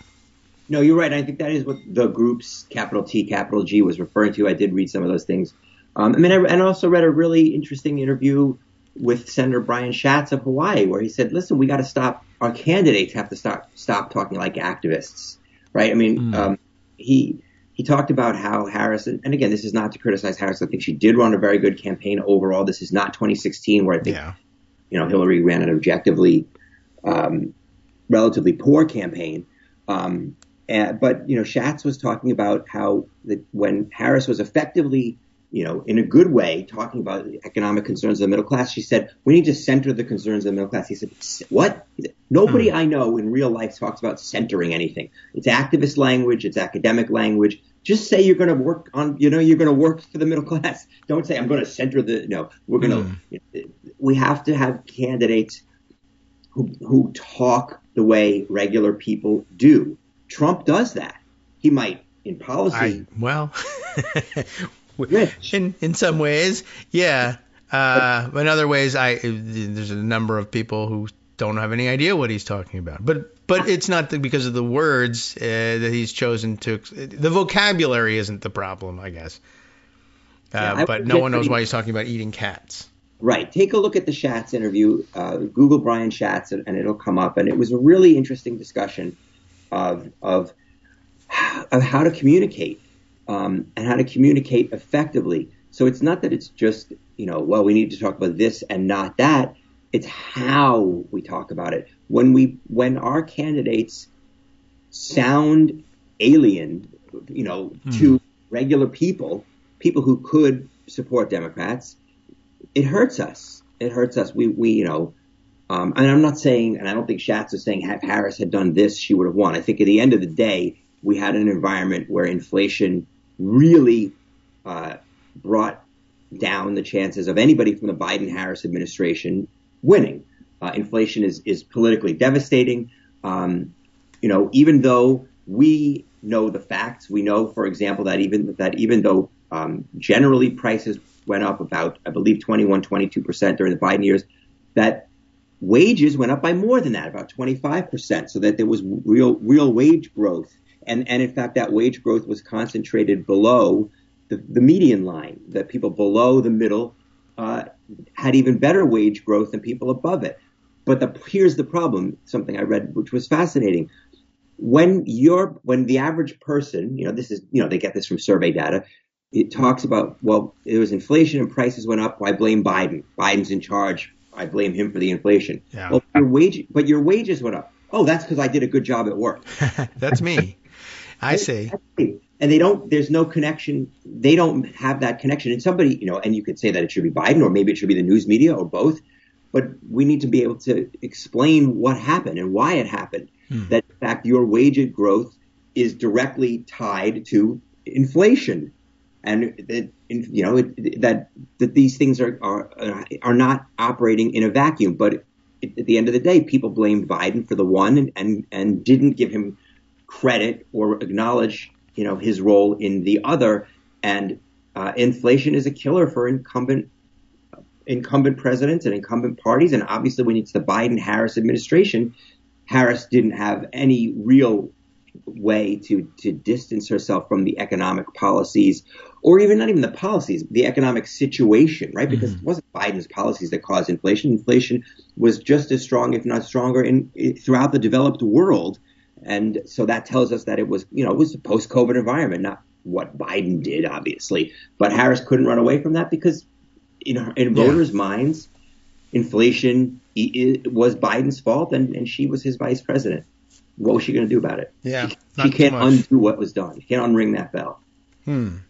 No, you're right. I think that is what the groups, capital T, capital G, was referring to. I did read some of those things. I also read a really interesting interview with Senator Brian Schatz of Hawaii, where he said, listen, we got to stop. Our candidates have to stop talking like activists, right? I mean, he talked about how Harris, and again, this is not to criticize Harris. I think she did run a very good campaign overall. This is not 2016, where I think, Hillary ran an objectively, relatively poor campaign. But Schatz was talking about how when Harris was effectively, in a good way, talking about the economic concerns of the middle class, she said, we need to center the concerns of the middle class. He said, what? He said, nobody I know in real life talks about centering anything. It's activist language. It's academic language. Just say you're going to work on, you're going to work for the middle class. Don't say I'm going to center we're going to, we have to have candidates who talk the way regular people do. Trump does that. He might in policy. In some ways, yeah. In other ways, there's a number of people who don't have any idea what he's talking about. But it's not because of the words that he's chosen to. The vocabulary isn't the problem, I guess. But no one knows why he's talking about eating cats. Right. Take a look at the Schatz interview. Google Brian Schatz, and it'll come up. And it was a really interesting discussion of how to communicate and how to communicate effectively. So it's not that it's just, we need to talk about this and not that. It's how we talk about it. When our candidates sound alien, to regular people who could support Democrats, it hurts us. It hurts us. And I'm not saying, and I don't think Schatz is saying if Harris had done this, she would have won. I think at the end of the day, we had an environment where inflation really brought down the chances of anybody from the Biden-Harris administration winning. Inflation is politically devastating. Even though we know the facts, we know, for example, that even though generally prices went up about, I believe, 22% during the Biden years, that wages went up by more than that, about 25%, so that there was real wage growth. And in fact, that wage growth was concentrated below the median line, that people below the middle had even better wage growth than people above it. But here's the problem, something I read, which was fascinating. When the average person, they get this from survey data, it talks about, well, there was inflation and prices went up. Why blame Biden? Biden's in charge. I blame him for the inflation. Yeah. Well, your wages went up. Oh, that's because I did a good job at work. That's me. I see. And there's no connection. They don't have that connection. And somebody, and you could say that it should be Biden, or maybe it should be the news media, or both. But we need to be able to explain what happened and why it happened. That in fact, your wage growth is directly tied to inflation. And that these things are not operating in a vacuum. But at the end of the day, people blamed Biden for the one and didn't give him credit or acknowledge his role in the other. And inflation is a killer for incumbent presidents and incumbent parties. And obviously, when it's the Biden-Harris administration, Harris didn't have any real way to distance herself from the economic policies, or not even the policies, the economic situation, right? Because it wasn't Biden's policies that caused inflation. Inflation was just as strong, if not stronger, throughout the developed world. And so that tells us that it was a post-COVID environment, not what Biden did, obviously. But Harris couldn't run away from that because in voters' minds, inflation was Biden's fault, and she was his vice president. What was she going to do about it? Yeah, she can't undo what was done. She can't unring that bell. No,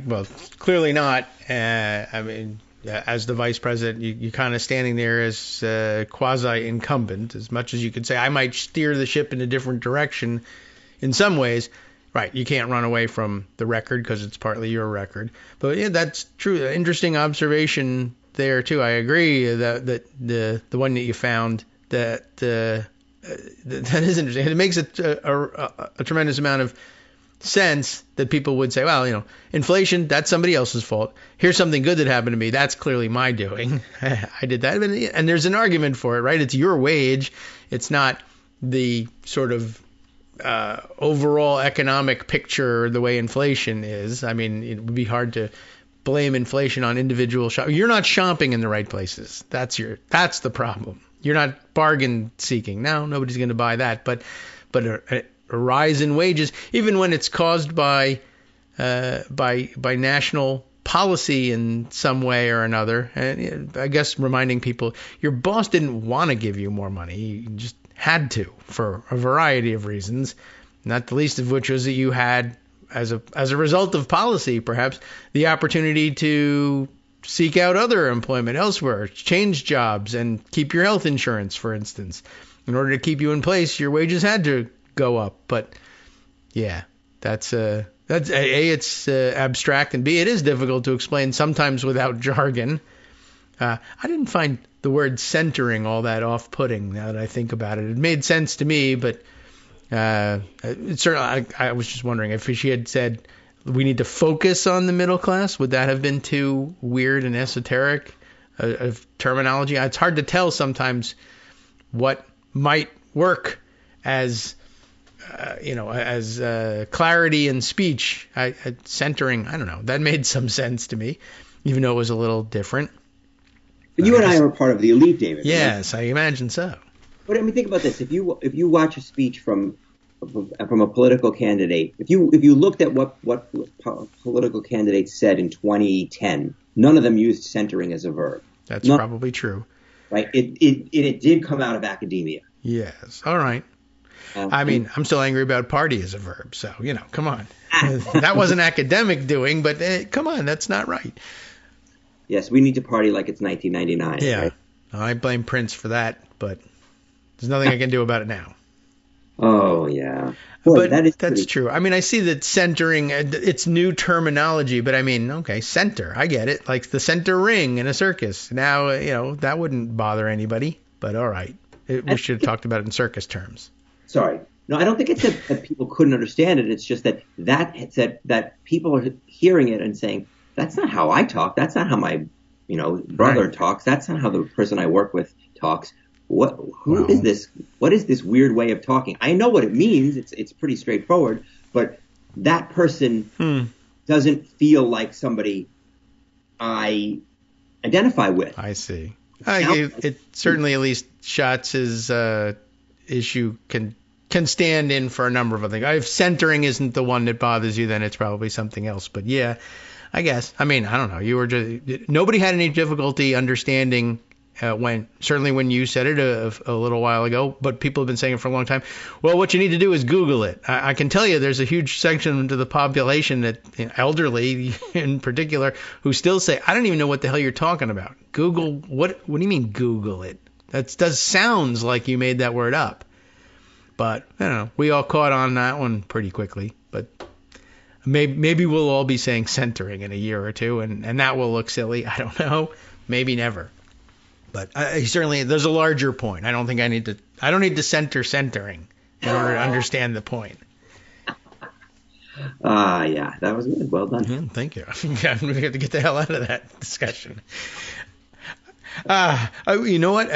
well, clearly not. As the vice president, you're kind of standing there as quasi-incumbent, as much as you could say, I might steer the ship in a different direction in some ways. Right, you can't run away from the record because it's partly your record. But yeah, that's true. Interesting observation there, too. I agree that the one that you found, that is interesting. It makes a tremendous amount of sense that people would say, well, inflation, that's somebody else's fault. Here's something good that happened to me. That's clearly my doing. I did that. And there's an argument for it, right? It's your wage. It's not the sort of overall economic picture the way inflation is. I mean, it would be hard to blame inflation on individual shop. You're not shopping in the right places. That's the problem. You're not bargain seeking. Now, nobody's going to buy that. But a rise in wages, even when it's caused by national policy in some way or another. And I guess reminding people, your boss didn't want to give you more money. He just had to for a variety of reasons, not the least of which was that you had, as a result of policy, perhaps, the opportunity to seek out other employment elsewhere, change jobs, and keep your health insurance, for instance. In order to keep you in place, your wages had to go up. But yeah, that's it's abstract, and B, it is difficult to explain sometimes without jargon. I didn't find the word centering all that off-putting now that I think about it. It made sense to me, but certainly I was just wondering if she had said we need to focus on the middle class. Would that have been too weird and esoteric of terminology? It's hard to tell sometimes what might work as clarity in speech, centering. I don't know. That made some sense to me, even though it was a little different. But you and I are part of the elite, David. Yes, right? I imagine so. But I mean, think about this: if you watch a speech from a political candidate, if you looked at what political candidates said in 2010, none of them used centering as a verb. That's probably true. Right? It did come out of academia. Yes. All right. I mean, I'm still angry about party as a verb. So, come on. That wasn't academic doing, but come on, that's not right. Yes, we need to party like it's 1999. Yeah. Right? I blame Prince for that, but there's nothing I can do about it now. Oh, yeah. Boy, but that's true. I mean, I see that centering, it's new terminology, but I mean, okay, center, I get it. Like the center ring in a circus. Now, that wouldn't bother anybody, but all right. We should have talked about it in circus terms. Sorry. No, I don't think it's that people couldn't understand it. It's just that people are hearing it and saying, that's not how I talk. That's not how my, brother talks. That's not how the person I work with talks. Who is this? What is this weird way of talking? I know what it means. It's pretty straightforward, but that person doesn't feel like somebody I identify with. I see. It certainly, at least Schatz's issue can stand in for a number of other things. If centering isn't the one that bothers you, then it's probably something else. But yeah, I guess. I mean, I don't know. Nobody had any difficulty understanding when you said it a little while ago, but people have been saying it for a long time. Well, what you need to do is Google it. I can tell you there's a huge section of the population, that elderly in particular, who still say, I don't even know what the hell you're talking about. Google, what do you mean Google it? That sounds like you made that word up. But, I don't know, we all caught on that one pretty quickly. But maybe we'll all be saying centering in a year or two, and that will look silly. I don't know. Maybe never. But certainly, there's a larger point. I don't need to center centering in order to understand the point. Yeah, that was good. Well done. Thank you. I'm going to have to get the hell out of that discussion. You know what?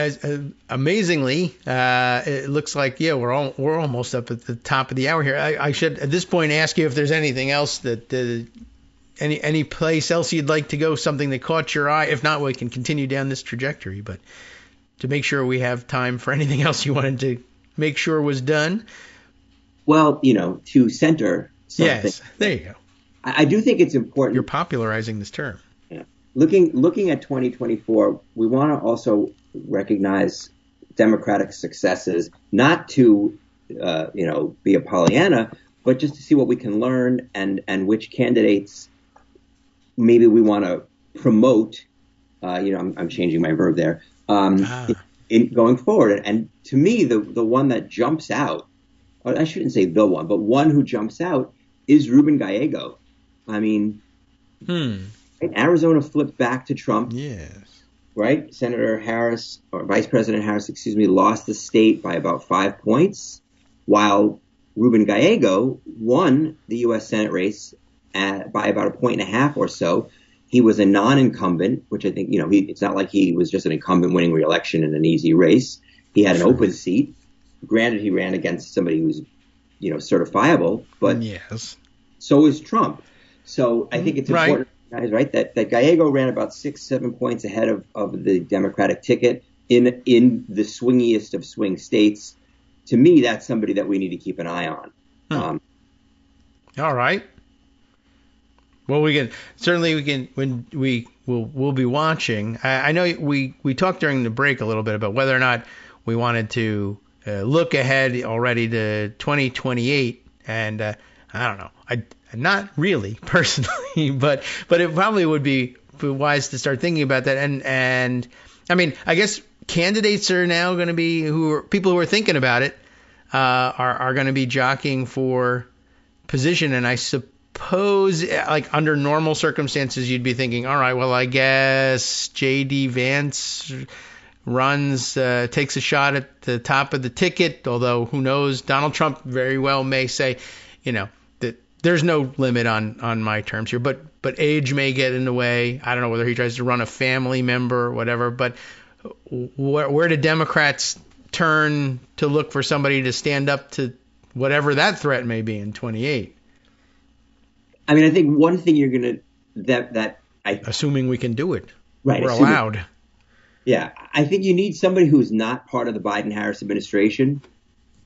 Amazingly, it looks like we're almost up at the top of the hour here. I should at this point ask you if there's anything else that any place else you'd like to go, something that caught your eye. If not, we can continue down this trajectory. But to make sure we have time for anything else you wanted to make sure was done. Well, to center something. Yes, there you go. I do think it's important. You're popularizing this term. Yeah. Looking at 2024, we want to also recognize Democratic successes, not to be a Pollyanna, but just to see what we can learn and which candidates maybe we want to promote. I'm changing my verb there. In going forward, and to me, the one that jumps out, or I shouldn't say the one, but one who jumps out is Ruben Gallego. I mean, Arizona flipped back to Trump. Yes. Right? Senator Harris, or Vice President Harris, lost the state by about 5 points, while Ruben Gallego won the U.S. Senate race by about 1.5 points or so. He was a non-incumbent, which I think, it's not like he was just an incumbent winning re-election in an easy race. He had an open seat. Granted, he ran against somebody who's, certifiable, but yes, so is Trump. So I think it's important, guys, right, that Gallego ran about 6-7 points ahead of the Democratic ticket in the swingiest of swing states. To me, that's somebody that we need to keep an eye on. All right. Well, we'll be watching. I know we talked during the break a little bit about whether or not we wanted to look ahead already to 2028, and I don't know. Not really personally, but it probably would be wise to start thinking about that. And I mean, I guess candidates are now going to be people who are thinking about it are going to be jockeying for position, and I suppose like under normal circumstances you'd be thinking, all right, well, I guess J.D. Vance takes a shot at the top of the ticket, although who knows, Donald Trump very well may say, that there's no limit on my terms here, but age may get in the way. I don't know whether he tries to run a family member or whatever, but where do Democrats turn to look for somebody to stand up to whatever that threat may be in 28? I mean, I think one thing you're going to, assuming we can do it. Right. We're allowed. Yeah. I think you need somebody who's not part of the Biden-Harris administration.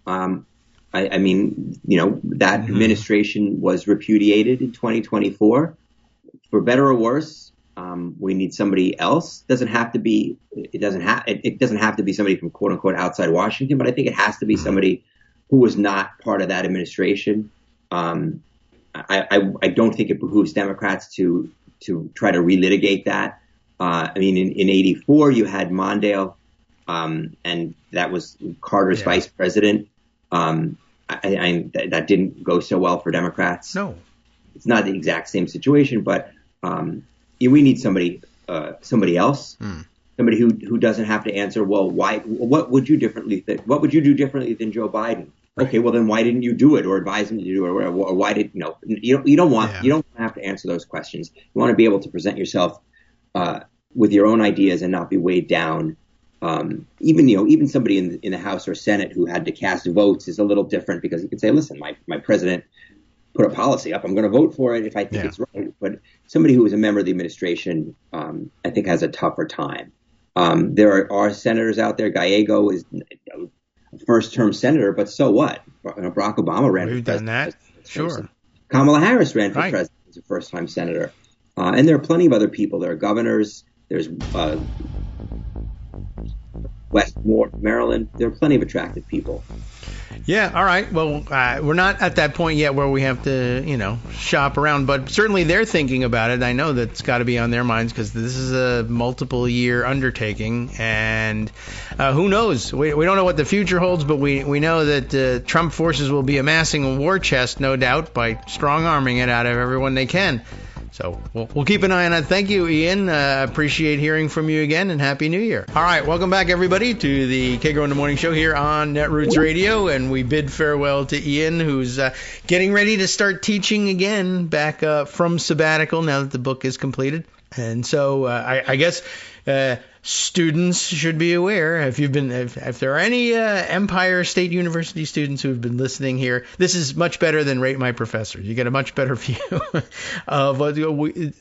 I mean, that administration was repudiated in 2024. For better or worse, we need somebody else. It doesn't have to be somebody from quote unquote outside Washington, but I think it has to be somebody who was not part of that administration. I don't think it behooves Democrats to try to relitigate that. I mean, in 84, you had Mondale, and that was Carter's vice president. That didn't go so well for Democrats. No, it's not the exact same situation, but we need somebody else, somebody who doesn't have to answer. Well, why? What would you differently? What would you do differently than Joe Biden? Right. Okay, well then why didn't you do it or advise him to do it or whatever? Or why did you don't have to answer those questions. You want to be able to present yourself with your own ideas and not be weighed down. Even somebody in the House or Senate who had to cast votes is a little different because you can say, listen, my president put a policy up. I'm going to vote for it if I think it's right. But somebody who is a member of the administration, I think has a tougher time. There are senators out there. Gallego is a first-term senator, but so what? Barack Obama ran for president. We've done that. Sure. Kamala Harris ran for president as a first-time senator. And there are plenty of other people. There are governors. There's Westmore, Maryland. There are plenty of attractive people. Yeah. All right. Well, we're not at that point yet where we have to, shop around, but certainly they're thinking about it. I know that's got to be on their minds because this is a multiple year undertaking, and who knows? We don't know what the future holds, but we know that Trump forces will be amassing a war chest, no doubt, by strong arming it out of everyone they can. So we'll keep an eye on that. Thank you, Ian. Appreciate hearing from you again, and Happy New Year. All right, welcome back, everybody, to the Kagro in the Morning Show here on Netroots Radio, and we bid farewell to Ian, who's getting ready to start teaching again back from sabbatical now that the book is completed. And so I guess students should be aware, if there are any Empire State University students who have been listening here, this is much better than Rate My Professor. You get a much better view of what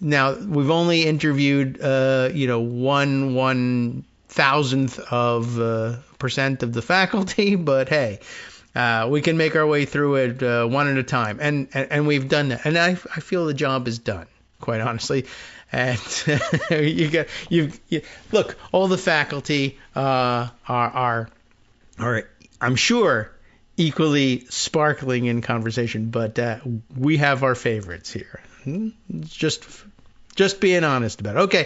now we've only interviewed 1/1000th of % of the faculty, but hey, we can make our way through it one at a time, and we've done that, and I feel the job is done, quite honestly. And look, all the faculty are I'm sure equally sparkling in conversation, but we have our favorites here. Just being honest about it. Okay,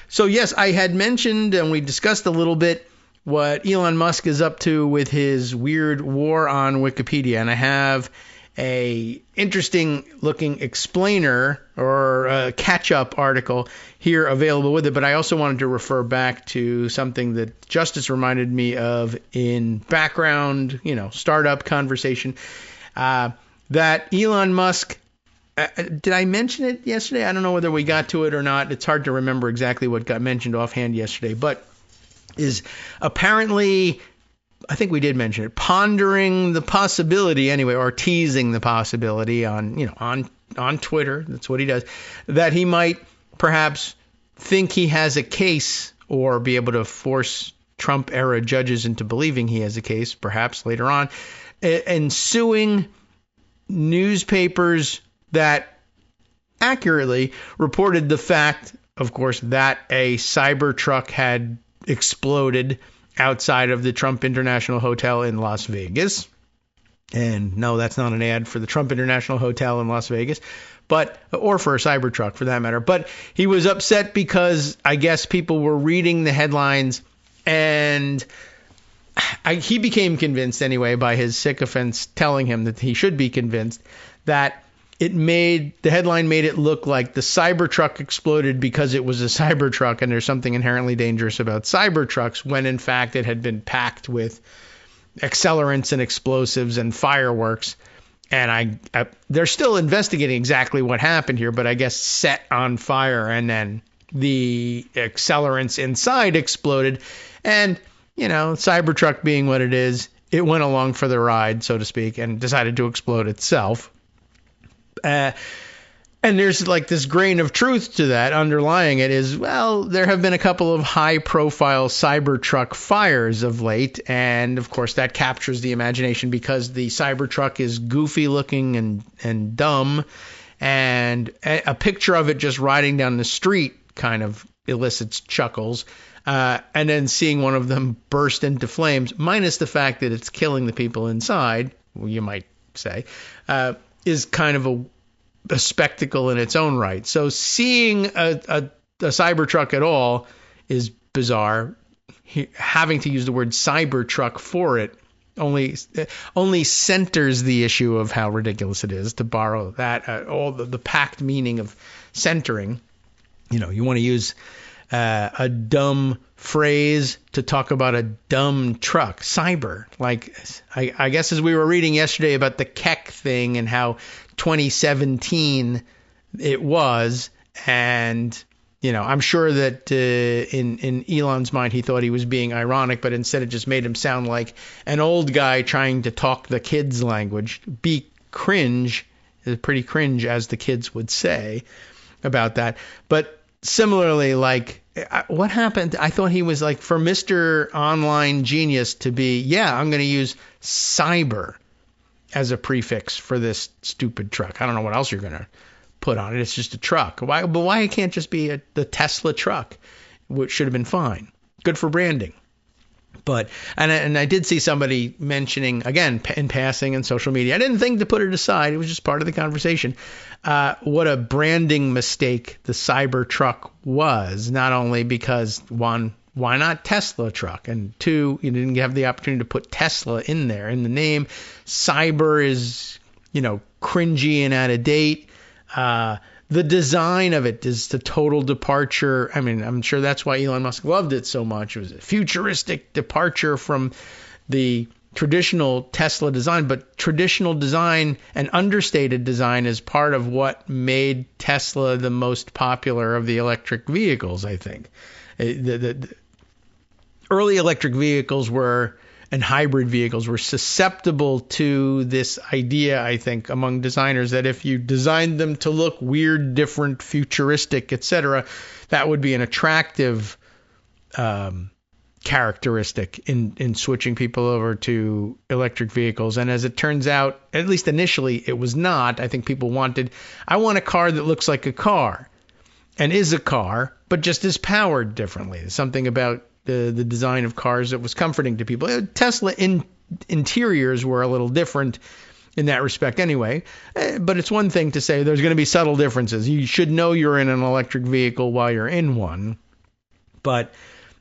so yes, I had mentioned and we discussed a little bit what Elon Musk is up to with his weird war on Wikipedia, and I have a interesting looking explainer or a catch-up article here available with it, but I also wanted to refer back to something that Justice reminded me of in background, startup conversation, that Elon Musk, did I mention it yesterday? I don't know whether we got to it or not. It's hard to remember exactly what got mentioned offhand yesterday, but is apparently, I think we did mention it, pondering the possibility anyway, or teasing the possibility on Twitter, that's what he does, that he might perhaps think he has a case or be able to force Trump era judges into believing he has a case, perhaps later on, and suing newspapers that accurately reported the fact, of course, that a Cybertruck had exploded outside of the Trump International Hotel in Las Vegas. And no, that's not an ad for the Trump International Hotel in Las Vegas, or for a Cybertruck for that matter. But he was upset because I guess people were reading the headlines, and he became convinced anyway by his sycophants telling him that he should be convinced that the headline made it look like the Cybertruck exploded because it was a Cybertruck and there's something inherently dangerous about Cybertrucks, when in fact it had been packed with accelerants and explosives and fireworks. and they're still investigating exactly what happened here, but I guess set on fire, and then the accelerants inside exploded, and Cybertruck being what it is, it went along for the ride, so to speak, and decided to explode itself. And there's like this grain of truth to that. Underlying it is, well, there have been a couple of high-profile Cybertruck fires of late, and of course that captures the imagination because the Cybertruck is goofy-looking and dumb, and a picture of it just riding down the street kind of elicits chuckles. And then seeing one of them burst into flames, minus the fact that it's killing the people inside, you might say, is kind of a spectacle in its own right. So seeing a Cybertruck at all is bizarre. Having to use the word Cybertruck for it only centers the issue of how ridiculous it is, to borrow that, all the packed meaning of centering. You want to use a dumb phrase to talk about a dumb truck, cyber. Like, I guess as we were reading yesterday about the Keck thing and how 2017 it was, and I'm sure that in Elon's mind he thought he was being ironic, but instead it just made him sound like an old guy trying to talk the kids' language. Be cringe, pretty cringe, as the kids would say about that. But similarly, like, what happened? I thought he was like, for Mr. Online Genius to be, I'm going to use cyber as a prefix for this stupid truck. I don't know what else you're going to put on it. It's just a truck. Why it can't just be the Tesla truck, which should have been fine. Good for branding. But, and I did see somebody mentioning, again, in passing in social media, I didn't think to put it aside, it was just part of the conversation, what a branding mistake the Cybertruck was. Not only because, one, why not Tesla truck? And two, you didn't have the opportunity to put Tesla in there in the name. Cyber is, cringy and out of date. The design of it is the total departure. I mean, I'm sure that's why Elon Musk loved it so much. It was a futuristic departure from the traditional Tesla design, but traditional design and understated design is part of what made Tesla the most popular of the electric vehicles, I think. The early electric vehicles and hybrid vehicles were susceptible to this idea, I think, among designers, that if you designed them to look weird, different, futuristic, etc., that would be an attractive characteristic in switching people over to electric vehicles. And as it turns out, at least initially, it was not. I think people I want a car that looks like a car and is a car, but just is powered differently. There's something about the design of cars that was comforting to people. Tesla interiors were a little different in that respect anyway, but it's one thing to say there's going to be subtle differences. You should know you're in an electric vehicle while you're in one, but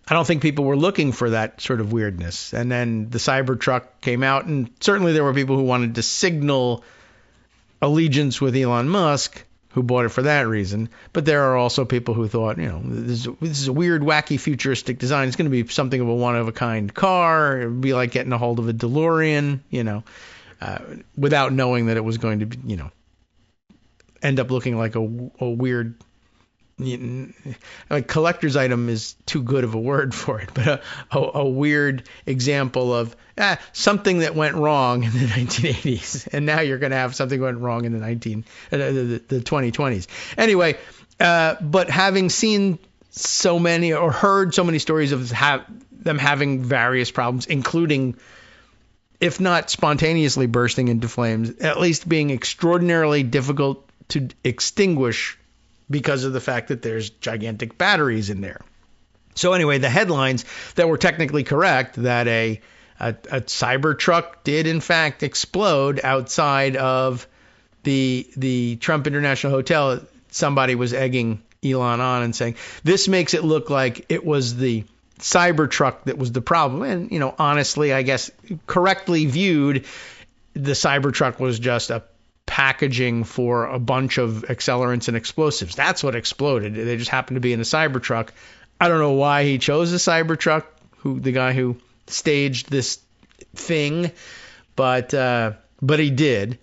I don't think people were looking for that sort of weirdness. And then the Cybertruck came out, and certainly there were people who wanted to signal allegiance with Elon Musk, who bought it for that reason. But there are also people who thought, this is a weird, wacky, futuristic design. It's going to be something of a one-of-a-kind car. It would be like getting a hold of a DeLorean, without knowing that it was going to be, end up looking like a weird, like collector's item is too good of a word for it, but a weird example of something that went wrong in the 1980s, and now you're going to have something went wrong in the 2020s. Anyway, but having seen so many or heard so many stories of them having various problems, including, if not spontaneously bursting into flames, at least being extraordinarily difficult to extinguish because of the fact that there's gigantic batteries in there. So anyway, the headlines that were technically correct, that a Cybertruck did in fact explode outside of the Trump International Hotel. Somebody was egging Elon on and saying, this makes it look like it was the Cybertruck that was the problem. And, honestly, I guess correctly viewed, the Cybertruck was just a packaging for a bunch of accelerants and explosives. That's what exploded. They just happened to be in a Cybertruck. I don't know why he chose a Cybertruck, the guy who staged this thing, but he did.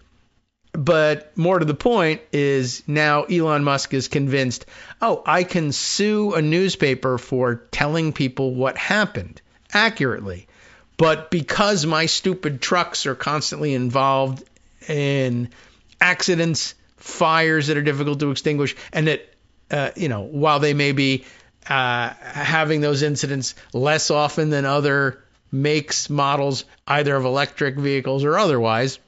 But more to the point is now Elon Musk is convinced, oh, I can sue a newspaper for telling people what happened accurately. But because my stupid trucks are constantly involved in accidents, fires that are difficult to extinguish, and that, while they may be having those incidents less often than other makes, models, either of electric vehicles or otherwise,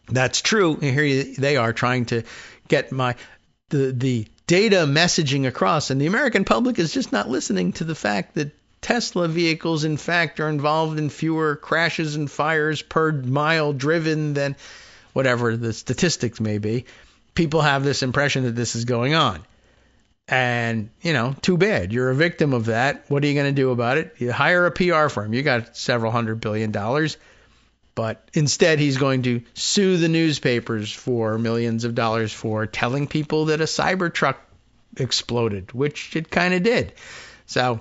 that's true. Here they are trying to get the data messaging across, and the American public is just not listening to the fact that Tesla vehicles, in fact, are involved in fewer crashes and fires per mile driven than whatever the statistics may be. People have this impression that this is going on. And, too bad. You're a victim of that. What are you going to do about it? You hire a PR firm. You got several $100 billion. But instead, he's going to sue the newspapers for millions of dollars for telling people that a Cybertruck exploded, which it kind of did. So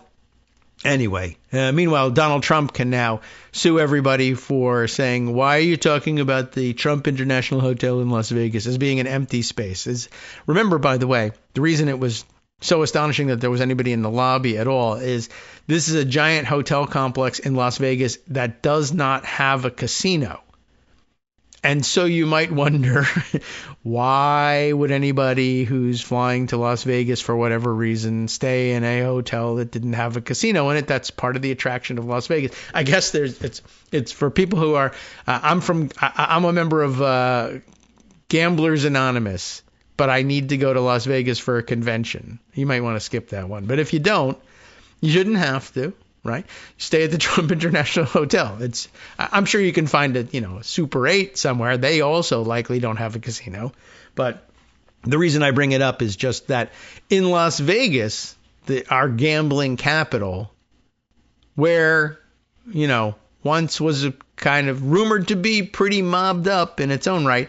anyway, meanwhile, Donald Trump can now sue everybody for saying, why are you talking about the Trump International Hotel in Las Vegas as being an empty space? Remember, by the way, the reason it was so astonishing that there was anybody in the lobby at all is this is a giant hotel complex in Las Vegas that does not have a casino. And so you might wonder, why would anybody who's flying to Las Vegas for whatever reason stay in a hotel that didn't have a casino in it? That's part of the attraction of Las Vegas. I guess it's for people who are I'm a member of Gamblers Anonymous, but I need to go to Las Vegas for a convention. You might want to skip that one. But if you don't, you shouldn't have to, right? Stay at the Trump International Hotel. I'm sure you can find a Super 8 somewhere. They also likely don't have a casino. But the reason I bring it up is just that in Las Vegas, our gambling capital, where, once was a kind of rumored to be pretty mobbed up in its own right,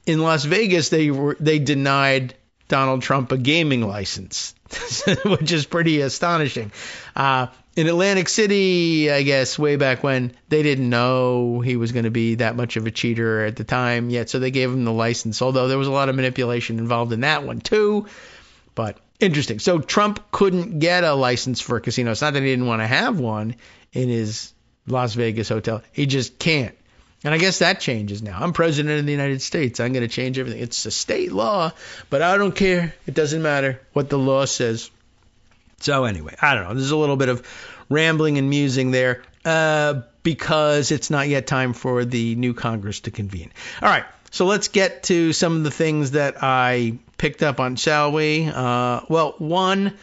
in Las Vegas, they denied Donald Trump a gaming license, which is pretty astonishing. In Atlantic City, I guess, way back when, they didn't know he was going to be that much of a cheater at the time yet, so they gave him the license, although there was a lot of manipulation involved in that one, too. But interesting. So Trump couldn't get a license for a casino. It's not that he didn't want to have one in his Las Vegas hotel. He just can't. And I guess that changes now. I'm president of the United States. I'm going to change everything. It's a state law, but I don't care. It doesn't matter what the law says. So anyway, I don't know. There's a little bit of rambling and musing there because it's not yet time for the new Congress to convene. All right. So let's get to some of the things that I picked up on, shall we? One,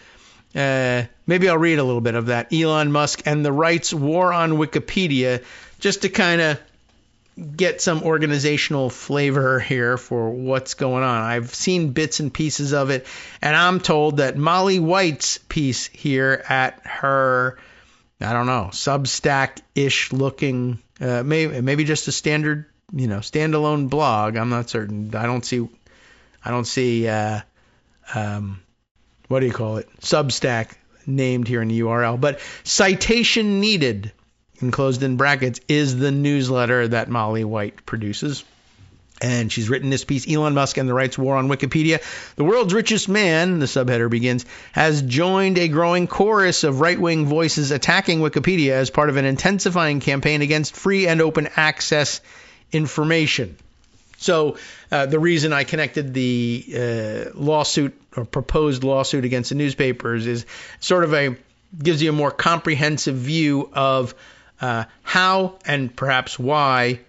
maybe I'll read a little bit of that. Elon Musk and the Rights War on Wikipedia, just to kind of get some organizational flavor here for what's going on. I've seen bits and pieces of it, and I'm told that Molly White's piece here at her, I don't know, Substack-ish looking, maybe just a standard, standalone blog. I'm not certain. I don't see, what do you call it? Substack named here in the URL, but citation needed, enclosed in brackets, is the newsletter that Molly White produces. And she's written this piece, Elon Musk and the Rights War on Wikipedia. The world's richest man, the subheader begins, has joined a growing chorus of right-wing voices attacking Wikipedia as part of an intensifying campaign against free and open access information. So the reason I connected the lawsuit or proposed lawsuit against the newspapers is sort of gives you a more comprehensive view of how and perhaps why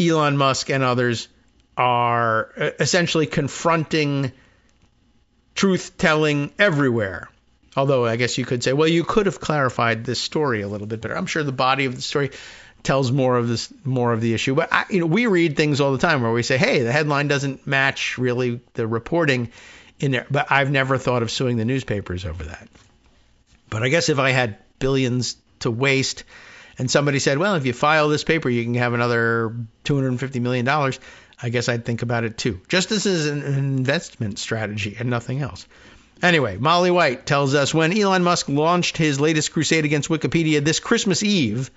Elon Musk and others are essentially confronting truth-telling everywhere. Although I guess you could say, well, you could have clarified this story a little bit better. I'm sure the body of the story tells more of the issue. But we read things all the time where we say, hey, the headline doesn't match really the reporting in there. But I've never thought of suing the newspapers over that. But I guess if I had billions to waste and somebody said, well, if you file this paper, you can have another $250 million, I guess I'd think about it too. Just as an investment strategy and nothing else. Anyway, Molly White tells us when Elon Musk launched his latest crusade against Wikipedia this Christmas Eve,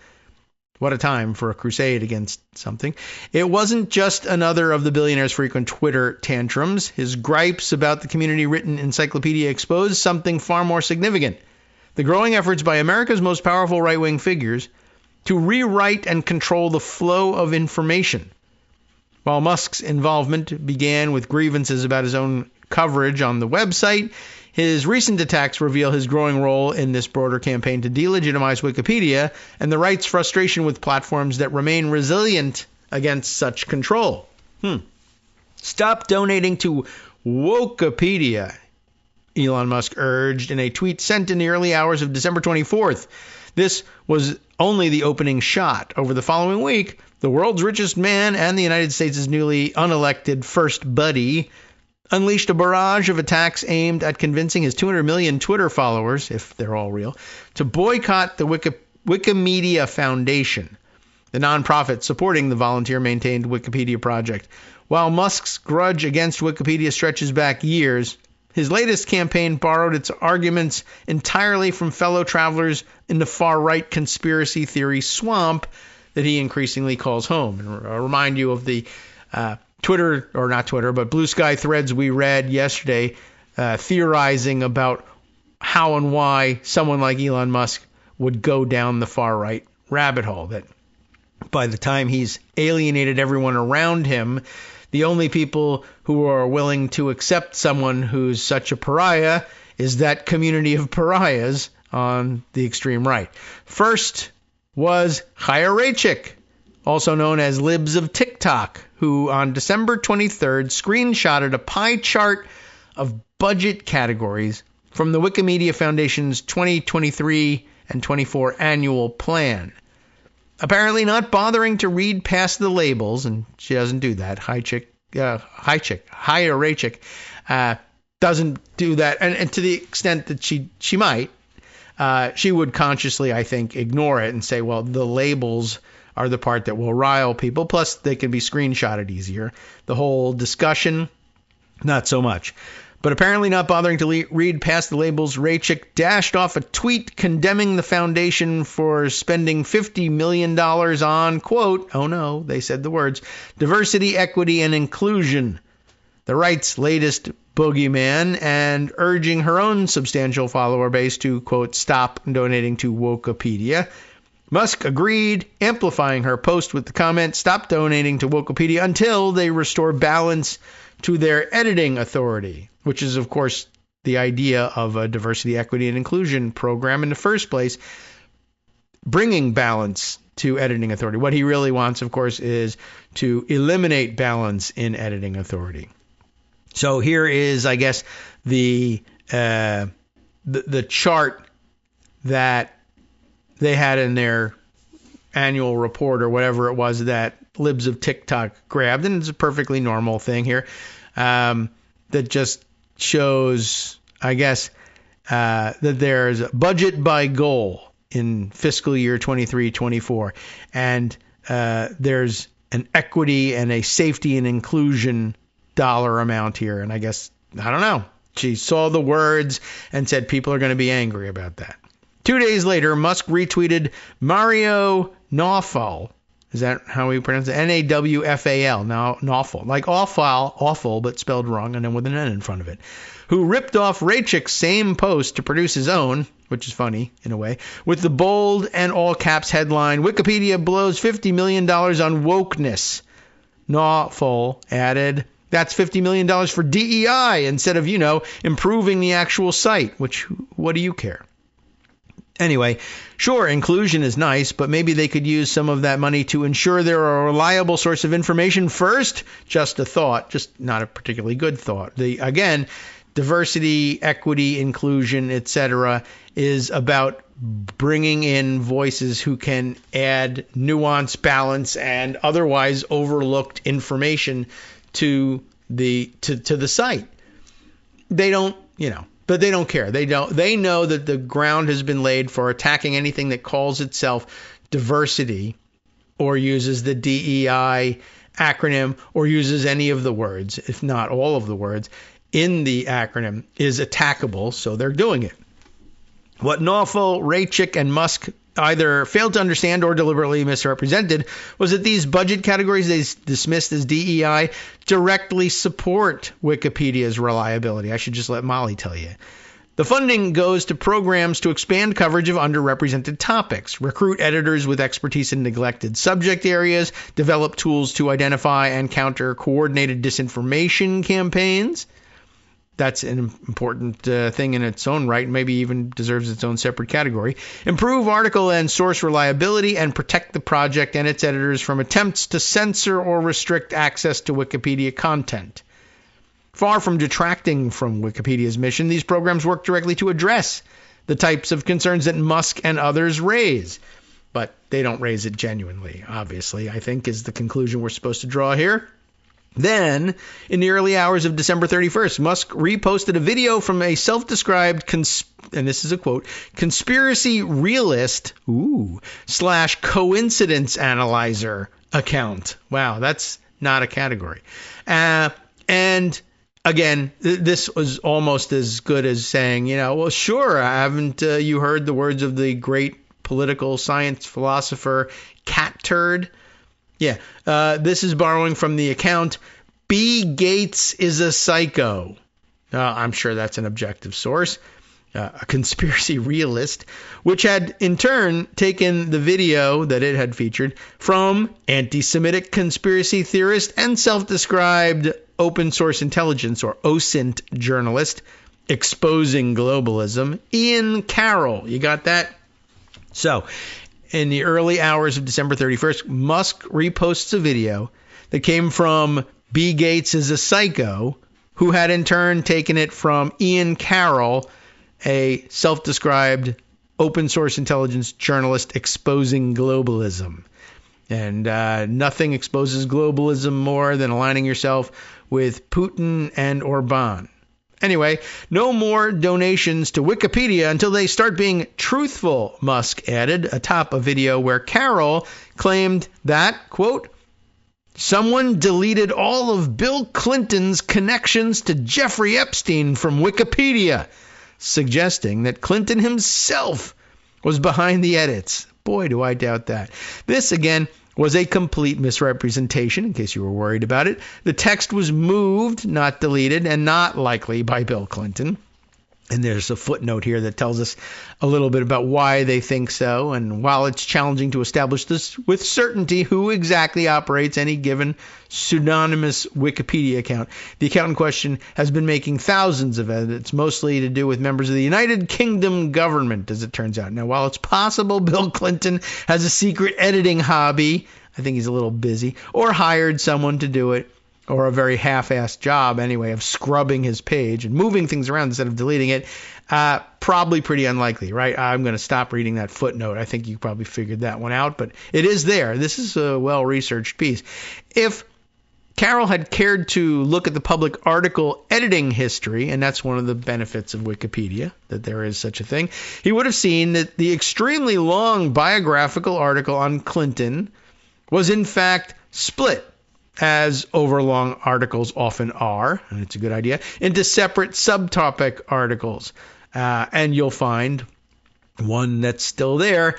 What a time for a crusade against something. It wasn't just another of the billionaire's frequent Twitter tantrums. His gripes about the community-written encyclopedia exposed something far more significant: the growing efforts by America's most powerful right-wing figures to rewrite and control the flow of information. While Musk's involvement began with grievances about his own coverage on the website, his recent attacks reveal his growing role in this broader campaign to delegitimize Wikipedia and the right's frustration with platforms that remain resilient against such control. Stop donating to Wokepedia, Elon Musk urged in a tweet sent in the early hours of December 24th. This was only the opening shot. Over the following week, the world's richest man and the United States' newly unelected first buddy unleashed a barrage of attacks aimed at convincing his 200 million Twitter followers, if they're all real, to boycott the Wikimedia Foundation, the nonprofit supporting the volunteer-maintained Wikipedia project. While Musk's grudge against Wikipedia stretches back years, his latest campaign borrowed its arguments entirely from fellow travelers in the far-right conspiracy theory swamp that he increasingly calls home. And I'll remind you of the Twitter, or not Twitter, but Blue Sky threads we read yesterday theorizing about how and why someone like Elon Musk would go down the far-right rabbit hole. That by the time he's alienated everyone around him, the only people who are willing to accept someone who's such a pariah is that community of pariahs on the extreme right. First was Chaya Raichik, also known as Libs of TikTok, who on December 23rd screenshotted a pie chart of budget categories from the Wikimedia Foundation's 2023 and 24 annual plan. Apparently not bothering to read past the labels, and she doesn't do that. Chaya Raichik doesn't do that, and to the extent that she might, she would consciously, I think, ignore it and say, well, the labels are the part that will rile people. Plus, they can be screenshotted easier. The whole discussion, not so much. But apparently not bothering to read past the labels, Raichik dashed off a tweet condemning the foundation for spending $50 million on, quote, oh no, they said the words, diversity, equity, and inclusion, the right's latest boogeyman, and urging her own substantial follower base to, quote, stop donating to Wokepedia. Musk agreed, amplifying her post with the comment, stop donating to Wikipedia until they restore balance to their editing authority, which is, of course, the idea of a diversity, equity, and inclusion program in the first place, bringing balance to editing authority. What he really wants, of course, is to eliminate balance in editing authority. So here is, I guess, the chart that they had in their annual report or whatever it was that Libs of TikTok grabbed, and it's a perfectly normal thing here, that just shows, I guess, that there's a budget by goal in fiscal year 23-24, and there's an equity and a safety and inclusion dollar amount here, and I guess, I don't know, she saw the words and said people are going to be angry about that. 2 days later, Musk retweeted Mario Nawfal. Is that how we pronounce it? Nawfal. Now, Nawfal. Like awful, but spelled wrong, and then with an N in front of it. Who ripped off Raichik's same post to produce his own, which is funny, in a way, with the bold and all-caps headline, Wikipedia blows $50 million on wokeness. Nawfal added, that's $50 million for DEI instead of, improving the actual site, which, what do you care? Anyway, sure, inclusion is nice, but maybe they could use some of that money to ensure they're a reliable source of information first. Just a thought, just not a particularly good thought. Again, diversity, equity, inclusion, etc., is about bringing in voices who can add nuance, balance, and otherwise overlooked information to the site. They don't, But they don't care. They know that the ground has been laid for attacking anything that calls itself diversity or uses the DEI acronym or uses any of the words, if not all of the words, in the acronym is attackable, so they're doing it. What Nawfal, Raichik, and Musk either failed to understand or deliberately misrepresented was that these budget categories they dismissed as DEI directly support Wikipedia's reliability. I should just let Molly tell you. The funding goes to programs to expand coverage of underrepresented topics, recruit editors with expertise in neglected subject areas, develop tools to identify and counter coordinated disinformation campaigns. That's an important thing in its own right, maybe even deserves its own separate category. Improve article and source reliability and protect the project and its editors from attempts to censor or restrict access to Wikipedia content. Far from detracting from Wikipedia's mission, these programs work directly to address the types of concerns that Musk and others raise. But they don't raise it genuinely, obviously, I think is the conclusion we're supposed to draw here. Then, in the early hours of December 31st, Musk reposted a video from a self-described, and this is a quote, conspiracy realist, / coincidence analyzer account. Wow, that's not a category. And again, this was almost as good as saying, well, sure, haven't you heard the words of the great political science philosopher Cat Turd? Yeah, this is borrowing from the account, B. Gates is a psycho. I'm sure that's an objective source, a conspiracy realist, which had in turn taken the video that it had featured from anti-Semitic conspiracy theorist and self-described open source intelligence or OSINT journalist exposing globalism, Ian Carroll. You got that? So, in the early hours of December 31st, Musk reposts a video that came from B. Gates is a psycho, who had in turn taken it from Ian Carroll, a self-described open source intelligence journalist exposing globalism. And nothing exposes globalism more than aligning yourself with Putin and Orban. Anyway, no more donations to Wikipedia until they start being truthful, Musk added atop a video where Carroll claimed that, quote, someone deleted all of Bill Clinton's connections to Jeffrey Epstein from Wikipedia, suggesting that Clinton himself was behind the edits. Boy, do I doubt that. This, again, was a complete misrepresentation, in case you were worried about it. The text was moved, not deleted, and not likely by Bill Clinton. And there's a footnote here that tells us a little bit about why they think so. And while it's challenging to establish this with certainty who exactly operates any given pseudonymous Wikipedia account, the account in question has been making thousands of edits, mostly to do with members of the United Kingdom government, as it turns out. Now, while it's possible Bill Clinton has a secret editing hobby, I think he's a little busy, or hired someone to do it, or a very half-assed job anyway of scrubbing his page and moving things around instead of deleting it, probably pretty unlikely, right? I'm going to stop reading that footnote. I think you probably figured that one out, but it is there. This is a well-researched piece. If Carroll had cared to look at the public article editing history, and that's one of the benefits of Wikipedia, that there is such a thing, he would have seen that the extremely long biographical article on Clinton was in fact split, as overlong articles often are, and it's a good idea, into separate subtopic articles. And you'll find one that's still there,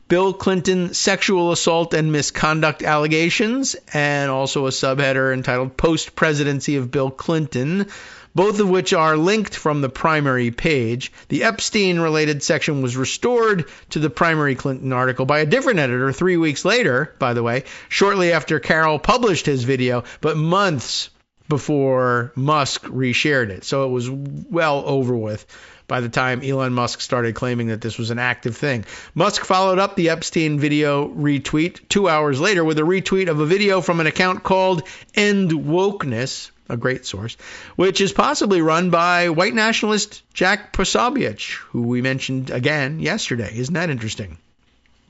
Bill Clinton sexual assault and misconduct allegations, and also a subheader entitled Post-Presidency of Bill Clinton, both of which are linked from the primary page. The Epstein-related section was restored to the primary Clinton article by a different editor 3 weeks later, by the way, shortly after Carroll published his video, but months before Musk reshared it. So it was well over with by the time Elon Musk started claiming that this was an active thing. Musk followed up the Epstein video retweet 2 hours later with a retweet of a video from an account called End Wokeness, a great source, which is possibly run by white nationalist Jack Posobiec, who we mentioned again yesterday. Isn't that interesting?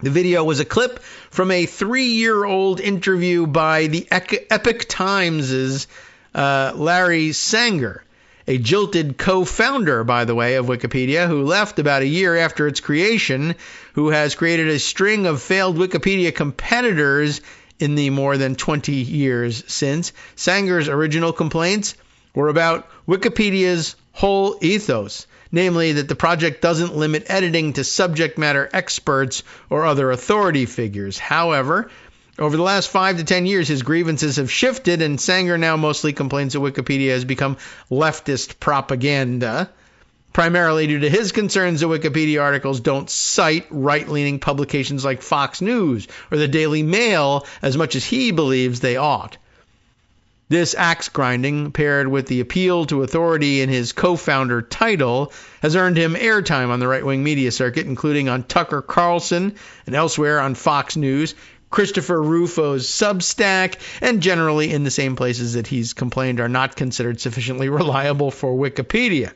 The video was a clip from a 3-year-old interview by the Epoch Times' Larry Sanger, a jilted co-founder, by the way, of Wikipedia, who left about a year after its creation, who has created a string of failed Wikipedia competitors in the more than 20 years since. Sanger's original complaints were about Wikipedia's whole ethos, namely that the project doesn't limit editing to subject matter experts or other authority figures. However, over the last 5 to 10 years, his grievances have shifted, and Sanger now mostly complains that Wikipedia has become leftist propaganda, primarily due to his concerns that Wikipedia articles don't cite right-leaning publications like Fox News or the Daily Mail as much as he believes they ought. This axe grinding, paired with the appeal to authority in his co-founder title, has earned him airtime on the right-wing media circuit, including on Tucker Carlson and elsewhere on Fox News, Christopher Rufo's Substack, and generally in the same places that he's complained are not considered sufficiently reliable for Wikipedia.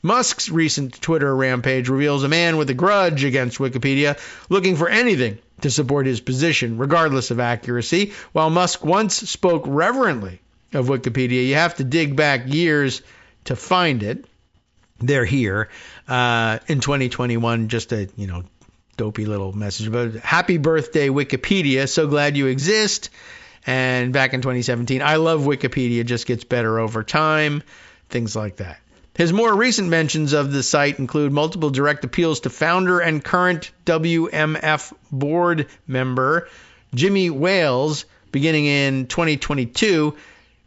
Musk's recent Twitter rampage reveals a man with a grudge against Wikipedia, looking for anything to support his position, regardless of accuracy. While Musk once spoke reverently of Wikipedia, you have to dig back years to find it. They're here in 2021, just a, dopey little message about happy birthday Wikipedia, so glad you exist. And back in 2017, I love Wikipedia, just gets better over time, things like that. His more recent mentions of the site include multiple direct appeals to founder and current WMF board member Jimmy Wales, beginning in 2022,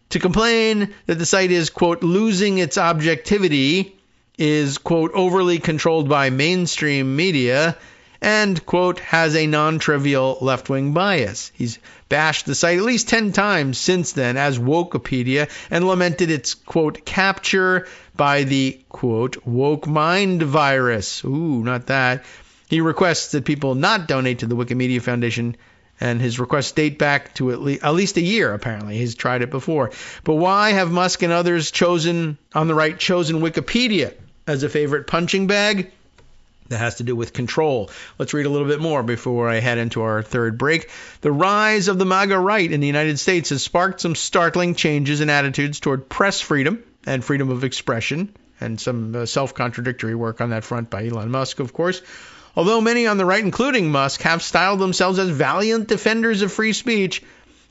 to complain that the site is, quote, losing its objectivity, is, quote, overly controlled by mainstream media, and, quote, has a non-trivial left-wing bias. He's bashed the site at least 10 times since then as Wokepedia and lamented its, quote, capture by the, quote, woke mind virus. Ooh, not that. He requests that people not donate to the Wikimedia Foundation, and his requests date back to at least a year, apparently. He's tried it before. But why have Musk and others chosen Wikipedia as a favorite punching bag? That has to do with control. Let's read a little bit more before I head into our third break. The rise of the MAGA right in the United States has sparked some startling changes in attitudes toward press freedom and freedom of expression, and some self-contradictory work on that front by Elon Musk, of course. Although many on the right, including Musk, have styled themselves as valiant defenders of free speech,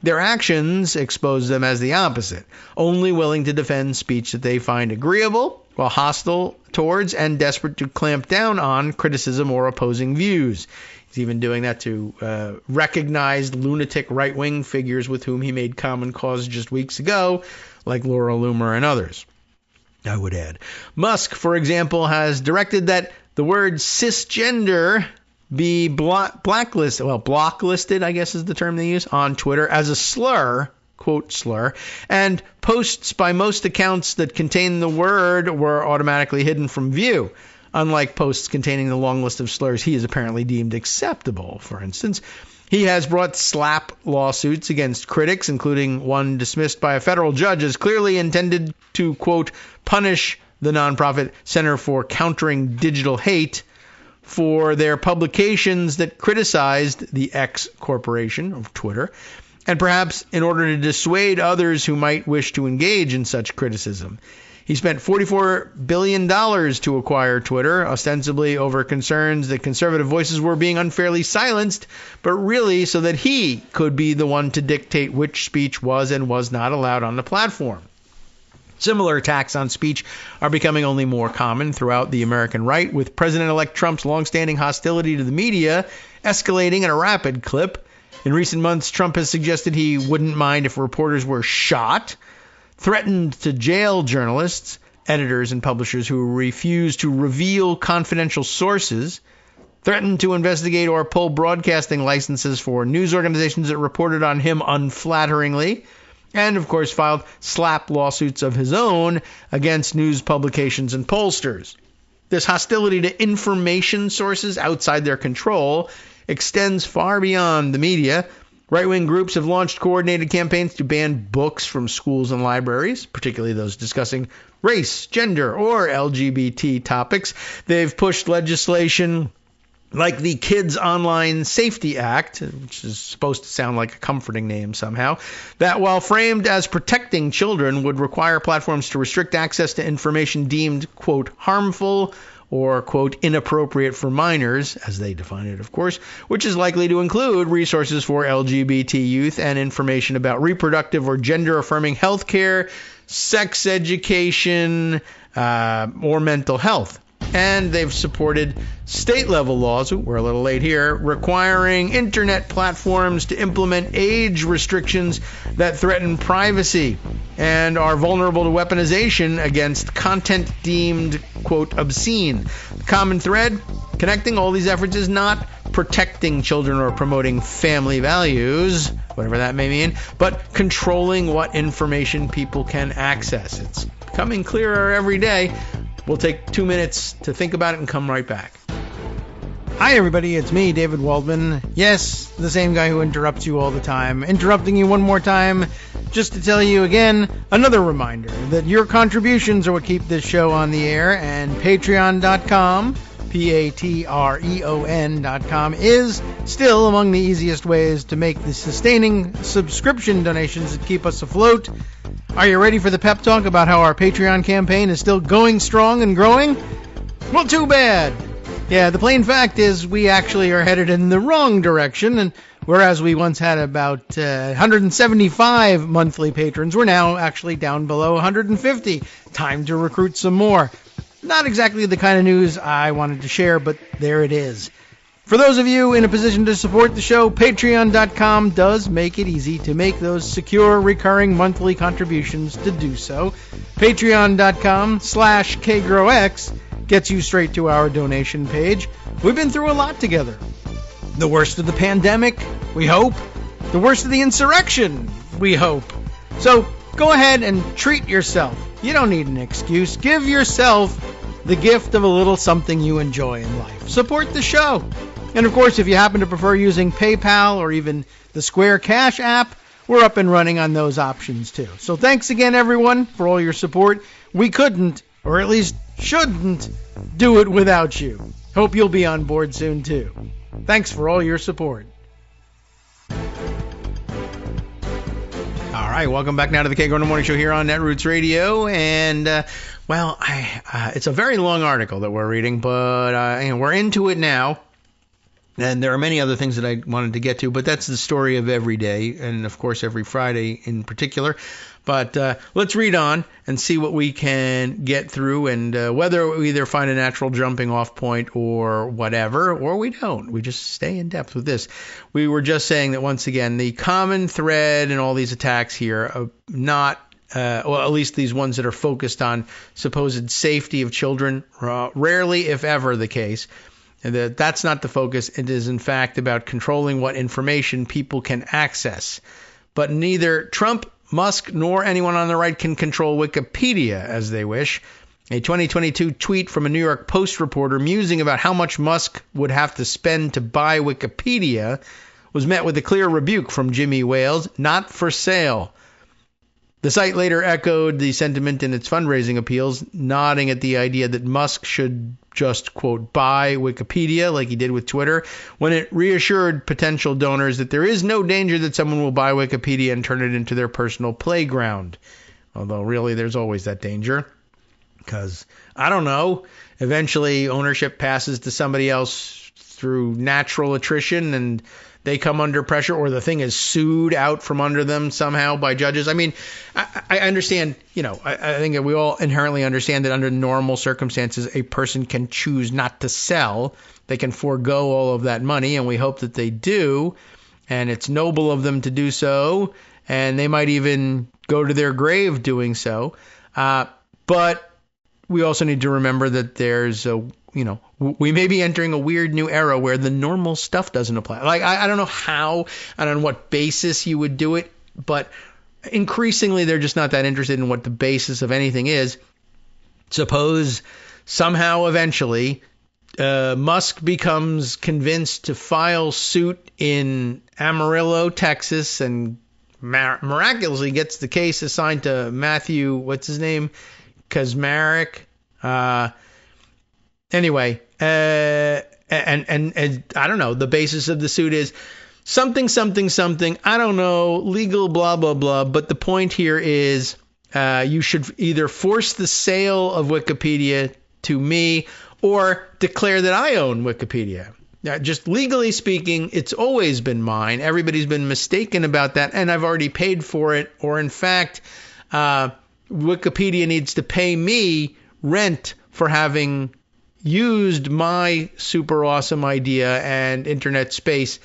their actions expose them as the opposite, only willing to defend speech that they find agreeable, while hostile towards and desperate to clamp down on criticism or opposing views. He's even doing that to recognized lunatic right-wing figures with whom he made common cause just weeks ago, like Laura Loomer and others, I would add. Musk, for example, has directed that the word cisgender be blocklisted, I guess is the term they use, on Twitter as a slur, quote slur, and posts by most accounts that contain the word were automatically hidden from view, unlike posts containing the long list of slurs he has apparently deemed acceptable. For instance, he has brought slap lawsuits against critics, including one dismissed by a federal judge as clearly intended to, quote, punish the nonprofit Center for Countering Digital Hate for their publications that criticized the X corporation of Twitter, and perhaps in order to dissuade others who might wish to engage in such criticism. He spent $44 billion to acquire Twitter, ostensibly over concerns that conservative voices were being unfairly silenced, but really so that he could be the one to dictate which speech was and was not allowed on the platform. Similar attacks on speech are becoming only more common throughout the American right, with President-elect Trump's longstanding hostility to the media escalating at a rapid clip. In recent months, Trump has suggested he wouldn't mind if reporters were shot, threatened to jail journalists, editors, and publishers who refuse to reveal confidential sources, threatened to investigate or pull broadcasting licenses for news organizations that reported on him unflatteringly, and, of course, filed slap lawsuits of his own against news publications and pollsters. This hostility to information sources outside their control extends far beyond the media. Right-wing groups have launched coordinated campaigns to ban books from schools and libraries, particularly those discussing race, gender, or LGBT topics. They've pushed legislation like the Kids Online Safety Act, which is supposed to sound like a comforting name somehow, that while framed as protecting children would require platforms to restrict access to information deemed, quote, harmful or, quote, inappropriate for minors, as they define it, of course, which is likely to include resources for LGBT youth and information about reproductive or gender-affirming health care, sex education, or mental health. And they've supported state-level laws, we're a little late here, requiring internet platforms to implement age restrictions that threaten privacy and are vulnerable to weaponization against content deemed, quote, obscene. The common thread connecting all these efforts is not protecting children or promoting family values, whatever that may mean, but controlling what information people can access. It's becoming clearer every day. We'll take 2 minutes to think about it and come right back. Hi, everybody. It's me, David Waldman. Yes, the same guy who interrupts you all the time. Interrupting you one more time just to tell you again, another reminder that your contributions are what keep this show on the air, and Patreon.com, Patreon.com, is still among the easiest ways to make the sustaining subscription donations that keep us afloat. Are you ready for the pep talk about how our Patreon campaign is still going strong and growing? Well, too bad. Yeah, the plain fact is we actually are headed in the wrong direction, and whereas we once had about 175 monthly patrons, we're now actually down below 150. Time to recruit some more. Not exactly the kind of news I wanted to share, but there it is. For those of you in a position to support the show, Patreon.com does make it easy to make those secure, recurring monthly contributions to do so. Patreon.com/KagroX gets you straight to our donation page. We've been through a lot together. The worst of the pandemic, we hope. The worst of the insurrection, we hope. So go ahead and treat yourself. You don't need an excuse. Give yourself the gift of a little something you enjoy in life. Support the show. And of course, if you happen to prefer using PayPal or even the Square Cash app, we're up and running on those options too. So thanks again, everyone, for all your support. We couldn't, or at least shouldn't, do it without you. Hope you'll be on board soon too. Thanks for all your support. All right, welcome back now to the Kagro in the Morning Show here on Netroots Radio. And, it's a very long article that we're reading, but we're into it now. And there are many other things that I wanted to get to, but that's the story of every day, and of course every Friday in particular. But let's read on and see what we can get through, and whether we either find a natural jumping off point or whatever, or we don't. We just stay in depth with this. We were just saying that once again, the common thread in all these attacks here are not, well, at least these ones that are focused on supposed safety of children, rarely, if ever, the case. And that's not the focus. It is, in fact, about controlling what information people can access. But neither Trump, Musk, nor anyone on the right can control Wikipedia as they wish. A 2022 tweet from a New York Post reporter musing about how much Musk would have to spend to buy Wikipedia was met with a clear rebuke from Jimmy Wales, not for sale. The site later echoed the sentiment in its fundraising appeals, nodding at the idea that Musk should just, quote, buy Wikipedia like he did with Twitter, when it reassured potential donors that there is no danger that someone will buy Wikipedia and turn it into their personal playground. Although really there's always that danger, because, I don't know, eventually ownership passes to somebody else through natural attrition and they come under pressure, or the thing is sued out from under them somehow by judges. I mean, I understand, I think that we all inherently understand that under normal circumstances, a person can choose not to sell. They can forego all of that money, and we hope that they do. And it's noble of them to do so, and they might even go to their grave doing so. But we also need to remember that there's we may be entering a weird new era where the normal stuff doesn't apply. Like, I don't know how, I don't know what basis you would do it, but increasingly they're just not that interested in what the basis of anything is. Suppose somehow eventually Musk becomes convinced to file suit in Amarillo, Texas, and miraculously gets the case assigned to Matthew, what's his name? Kaczmarek. Anyway, and I don't know, the basis of the suit is something, I don't know, legal, blah, blah, blah. But the point here is you should either force the sale of Wikipedia to me or declare that I own Wikipedia. Now, just legally speaking, it's always been mine. Everybody's been mistaken about that, and I've already paid for it. Or in fact, Wikipedia needs to pay me rent for having used my super awesome idea and internet space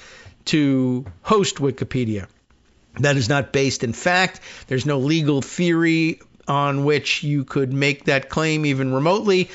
to host Wikipedia. That is not based in fact. There's no legal theory on which you could make that claim even remotely.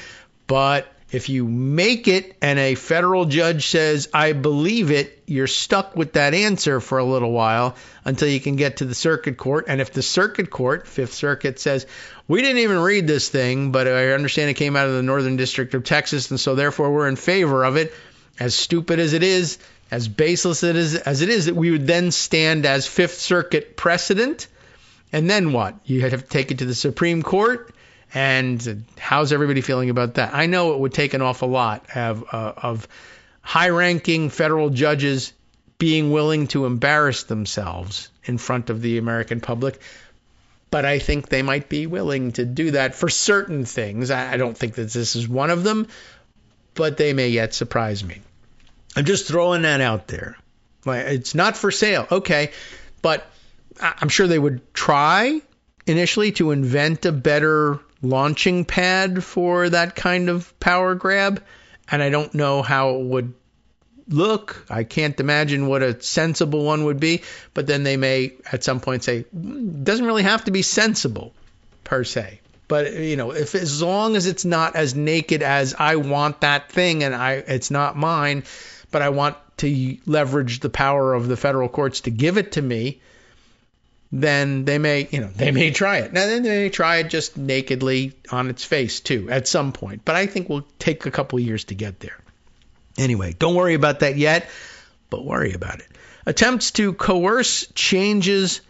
But if you make it and a federal judge says, I believe it, you're stuck with that answer for a little while until you can get to the circuit court. And if the circuit court, Fifth Circuit, says, we didn't even read this thing, but I understand it came out of the Northern District of Texas, and so therefore we're in favor of it, as stupid as it is, as baseless as it is, that we would then stand as Fifth Circuit precedent. And then what? You have to take it to the Supreme Court. And how's everybody feeling about that? I know it would take an awful lot of high-ranking federal judges being willing to embarrass themselves in front of the American public. But I think they might be willing to do that for certain things. I don't think that this is one of them, but they may yet surprise me. I'm just throwing that out there. It's not for sale. Okay, but I'm sure they would try initially to invent a better launching pad for that kind of power grab, and I don't know how it would look. I can't imagine what a sensible one would be, but then they may at some point say, it doesn't really have to be sensible per se. But, if as long as it's not as naked as I want that thing and it's not mine, but I want to leverage the power of the federal courts to give it to me, then they may try it. Now, then they may try it just nakedly on its face, too, at some point. But I think we'll take a couple of years to get there. Anyway, don't worry about that yet, but worry about it. Attempts to coerce changes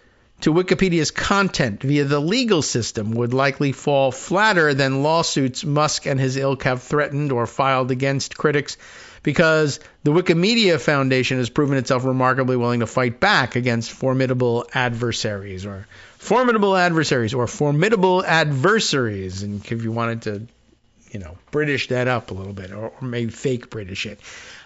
to Wikipedia's content via the legal system would likely fall flatter than lawsuits Musk and his ilk have threatened or filed against critics, because the Wikimedia Foundation has proven itself remarkably willing to fight back against formidable adversaries. And if you wanted to, British that up a little bit, or maybe fake British it.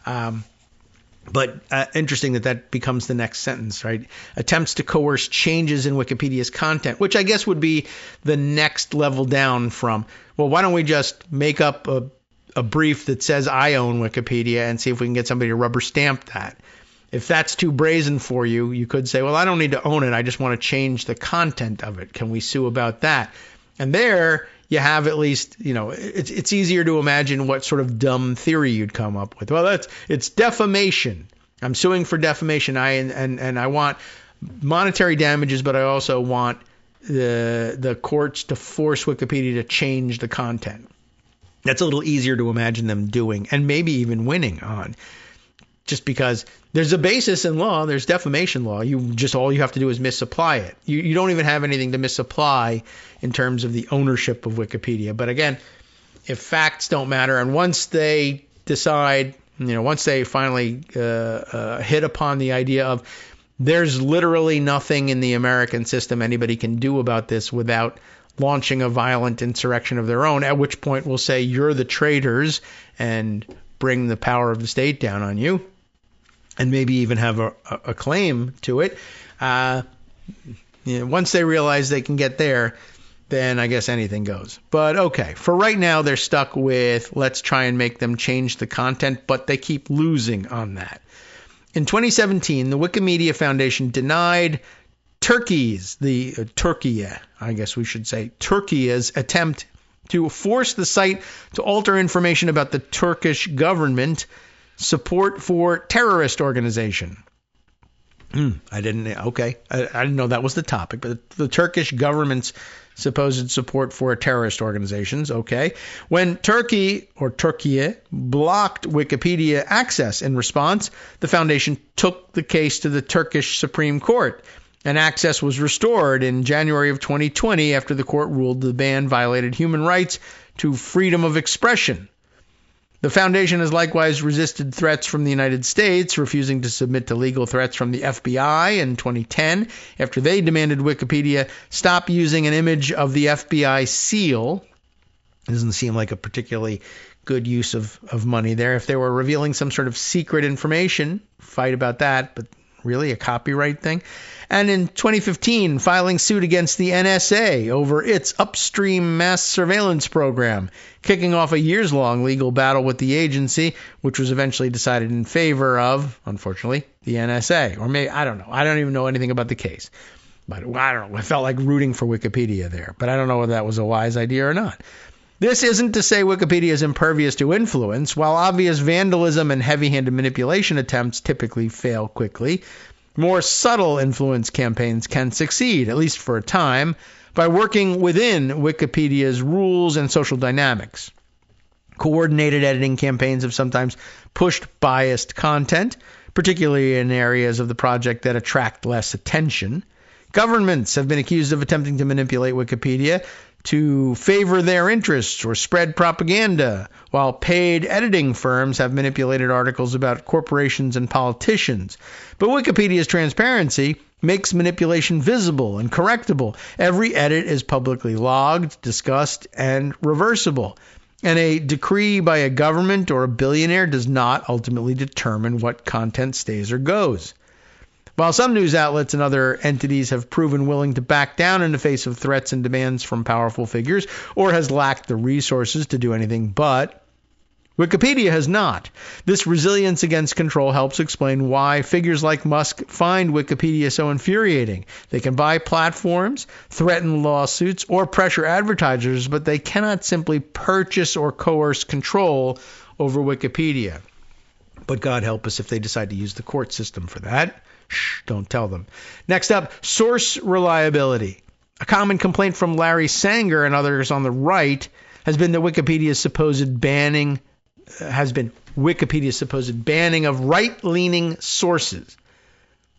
But interesting that becomes the next sentence, right? Attempts to coerce changes in Wikipedia's content, which I guess would be the next level down from, well, why don't we just make up a brief that says I own Wikipedia and see if we can get somebody to rubber stamp that. If that's too brazen for you, you could say, well, I don't need to own it. I just want to change the content of it. Can we sue about that? And there you have at least, it's easier to imagine what sort of dumb theory you'd come up with. Well, it's defamation. I'm suing for defamation. I want monetary damages, but I also want the courts to force Wikipedia to change the content. That's a little easier to imagine them doing, and maybe even winning on, just because there's a basis in law. There's defamation law. All you have to do is misapply it. You don't even have anything to misapply in terms of the ownership of Wikipedia. But again, if facts don't matter, and once they decide, once they finally hit upon the idea of there's literally nothing in the American system anybody can do about this without launching a violent insurrection of their own, at which point we'll say you're the traitors and bring the power of the state down on you, and maybe even have a claim to it. Once they realize they can get there, then I guess anything goes. But okay, for right now they're stuck with let's try and make them change the content, but they keep losing on that. In 2017, the Wikimedia Foundation denied Turkey's attempt to force the site to alter information about the Turkish government support for terrorist organization. I didn't know that was the topic, but the Turkish government's supposed support for terrorist organizations. Okay. When Turkey blocked Wikipedia access in response, the foundation took the case to the Turkish Supreme Court, and access was restored in January of 2020 after the court ruled the ban violated human rights to freedom of expression. The foundation has likewise resisted threats from the United States, refusing to submit to legal threats from the FBI in 2010 after they demanded Wikipedia stop using an image of the FBI seal. It doesn't seem like a particularly good use of money there. If they were revealing some sort of secret information, fight about that, but really a copyright thing. And in 2015, filing suit against the NSA over its upstream mass surveillance program, kicking off a years-long legal battle with the agency, which was eventually decided in favor of, unfortunately, the NSA. Or maybe, I don't know. I don't even know anything about the case. But I don't know. I felt like rooting for Wikipedia there. But I don't know whether that was a wise idea or not. This isn't to say Wikipedia is impervious to influence. While obvious vandalism and heavy-handed manipulation attempts typically fail quickly, more subtle influence campaigns can succeed, at least for a time, by working within Wikipedia's rules and social dynamics. Coordinated editing campaigns have sometimes pushed biased content, particularly in areas of the project that attract less attention. Governments have been accused of attempting to manipulate Wikipedia to favor their interests or spread propaganda, while paid editing firms have manipulated articles about corporations and politicians. But Wikipedia's transparency makes manipulation visible and correctable. Every edit is publicly logged, discussed, and reversible. And a decree by a government or a billionaire does not ultimately determine what content stays or goes. While some news outlets and other entities have proven willing to back down in the face of threats and demands from powerful figures, or has lacked the resources to do anything but, Wikipedia has not. This resilience against control helps explain why figures like Musk find Wikipedia so infuriating. They can buy platforms, threaten lawsuits, or pressure advertisers, but they cannot simply purchase or coerce control over Wikipedia. But God help us if they decide to use the court system for that. Shh, don't tell them. Next up, source reliability. A common complaint from Larry Sanger and others on the right has been Wikipedia's supposed banning of right-leaning sources.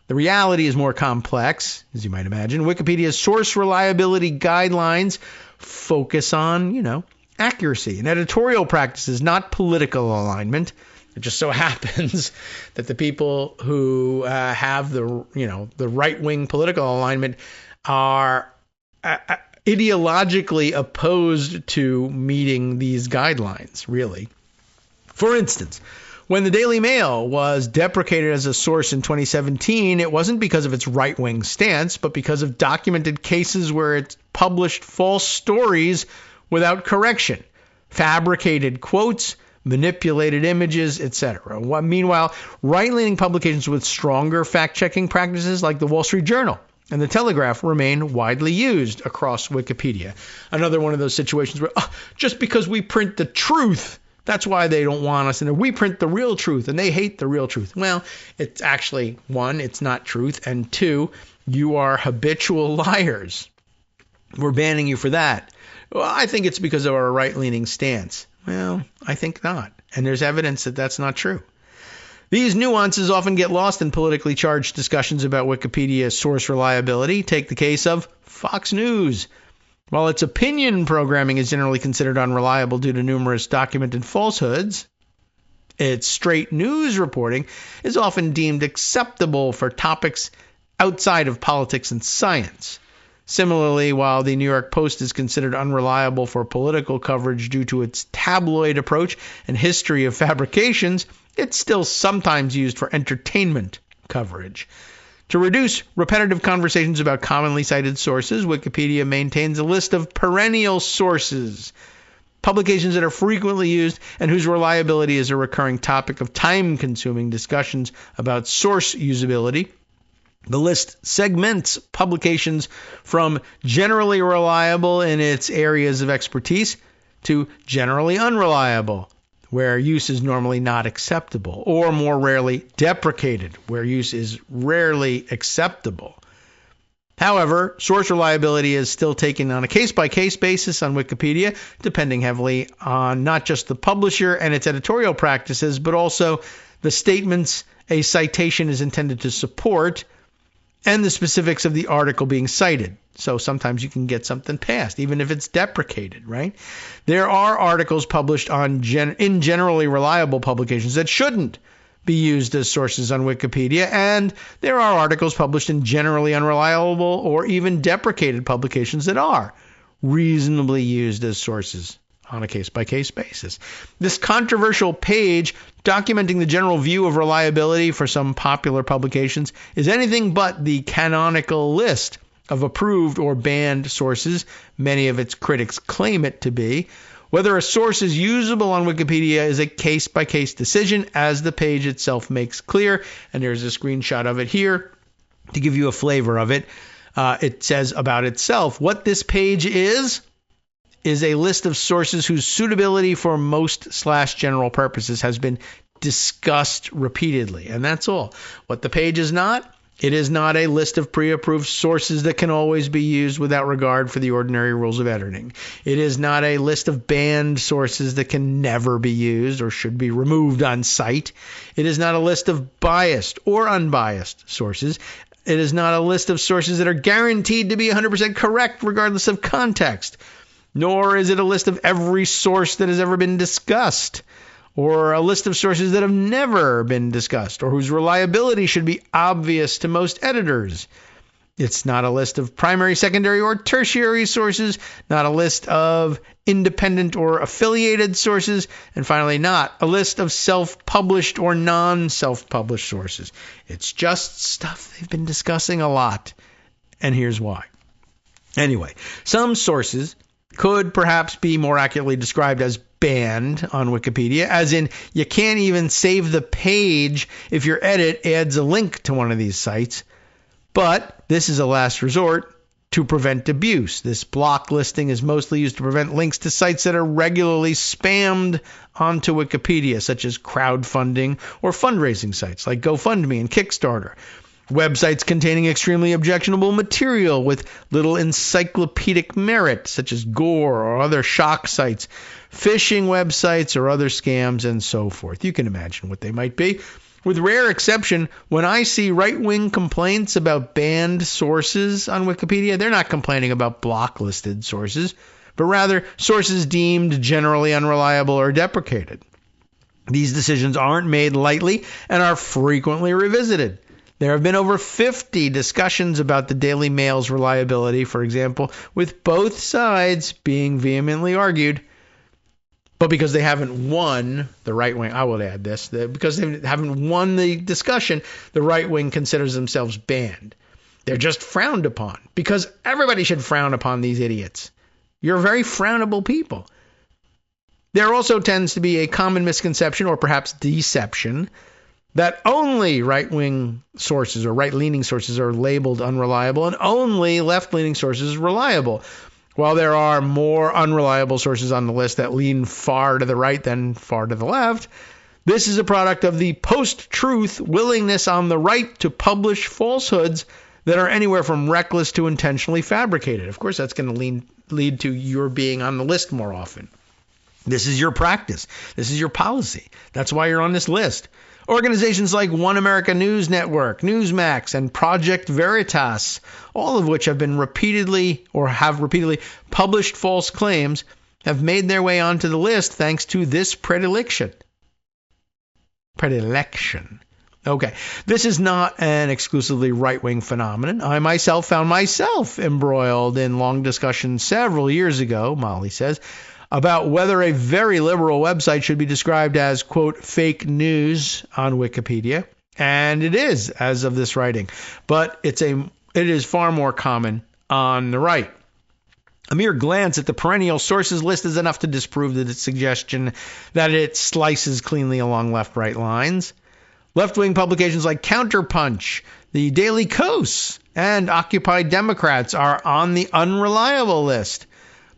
The reality is more complex, as you might imagine. Wikipedia's source reliability guidelines focus on, accuracy and editorial practices, not political alignment. It just so happens that the people who have the right-wing political alignment are ideologically opposed to meeting these guidelines, really. For instance, when the Daily Mail was deprecated as a source in 2017, it wasn't because of its right-wing stance, but because of documented cases where it published false stories without correction, fabricated quotes, manipulated images, etc. Meanwhile, right-leaning publications with stronger fact-checking practices like the Wall Street Journal and the Telegraph remain widely used across Wikipedia. Another one of those situations where just because we print the truth, that's why they don't want us in there. We print the real truth and they hate the real truth. Well, it's actually, one, it's not truth, and two, you are habitual liars. We're banning you for that. Well, I think it's because of our right-leaning stance. Well, I think not. And there's evidence that that's not true. These nuances often get lost in politically charged discussions about Wikipedia's source reliability. Take the case of Fox News. While its opinion programming is generally considered unreliable due to numerous documented falsehoods, its straight news reporting is often deemed acceptable for topics outside of politics and science. Similarly, while the New York Post is considered unreliable for political coverage due to its tabloid approach and history of fabrications, it's still sometimes used for entertainment coverage. To reduce repetitive conversations about commonly cited sources, Wikipedia maintains a list of perennial sources, publications that are frequently used and whose reliability is a recurring topic of time-consuming discussions about source usability. The list segments publications from generally reliable in its areas of expertise to generally unreliable, where use is normally not acceptable, or more rarely deprecated, where use is rarely acceptable. However, source reliability is still taken on a case-by-case basis on Wikipedia, depending heavily on not just the publisher and its editorial practices, but also the statements a citation is intended to support and the specifics of the article being cited. So sometimes you can get something passed, even if it's deprecated, right? There are articles published in generally reliable publications that shouldn't be used as sources on Wikipedia, and there are articles published in generally unreliable or even deprecated publications that are reasonably used as sources on a case-by-case basis. This controversial page documenting the general view of reliability for some popular publications is anything but the canonical list of approved or banned sources many of its critics claim it to be. Whether a source is usable on Wikipedia is a case-by-case decision, as the page itself makes clear, and there's a screenshot of it here to give you a flavor of it. It says about itself, what this page is a list of sources whose suitability for most/general purposes has been discussed repeatedly. And that's all. What the page is not, it is not a list of pre-approved sources that can always be used without regard for the ordinary rules of editing. It is not a list of banned sources that can never be used or should be removed on site. It is not a list of biased or unbiased sources. It is not a list of sources that are guaranteed to be 100% correct regardless of context. Nor is it a list of every source that has ever been discussed, or a list of sources that have never been discussed, or whose reliability should be obvious to most editors. It's not a list of primary, secondary, or tertiary sources, not a list of independent or affiliated sources, and finally, not a list of self-published or non-self-published sources. It's just stuff they've been discussing a lot, and here's why. Anyway, some sources could perhaps be more accurately described as banned on Wikipedia, as in you can't even save the page if your edit adds a link to one of these sites. But this is a last resort to prevent abuse. This block listing is mostly used to prevent links to sites that are regularly spammed onto Wikipedia, such as crowdfunding or fundraising sites like GoFundMe and Kickstarter. Websites containing extremely objectionable material with little encyclopedic merit, such as gore or other shock sites, phishing websites or other scams, and so forth. You can imagine what they might be. With rare exception, when I see right-wing complaints about banned sources on Wikipedia, they're not complaining about block-listed sources, but rather sources deemed generally unreliable or deprecated. These decisions aren't made lightly and are frequently revisited. There have been over 50 discussions about the Daily Mail's reliability, for example, with both sides being vehemently argued. But because they haven't won, the right wing, I will add this, because they haven't won the discussion, the right wing considers themselves banned. They're just frowned upon, because everybody should frown upon these idiots. You're very frownable people. There also tends to be a common misconception, or perhaps deception, that only right-wing sources or right-leaning sources are labeled unreliable and only left-leaning sources reliable. While there are more unreliable sources on the list that lean far to the right than far to the left, this is a product of the post-truth willingness on the right to publish falsehoods that are anywhere from reckless to intentionally fabricated. Of course, that's going to lead to your being on the list more often. This is your practice. This is your policy. That's why you're on this list. Organizations like One America News Network, Newsmax, and Project Veritas, all of which have repeatedly published false claims, have made their way onto the list thanks to this predilection. Okay, this is not an exclusively right-wing phenomenon. I myself found myself embroiled in long discussions several years ago, Molly says, about whether a very liberal website should be described as, quote, fake news on Wikipedia. And it is, as of this writing. But it is far more common on the right. A mere glance at the perennial sources list is enough to disprove the suggestion that it slices cleanly along left-right lines. Left-wing publications like Counterpunch, the Daily Kos, and Occupy Democrats are on the unreliable list.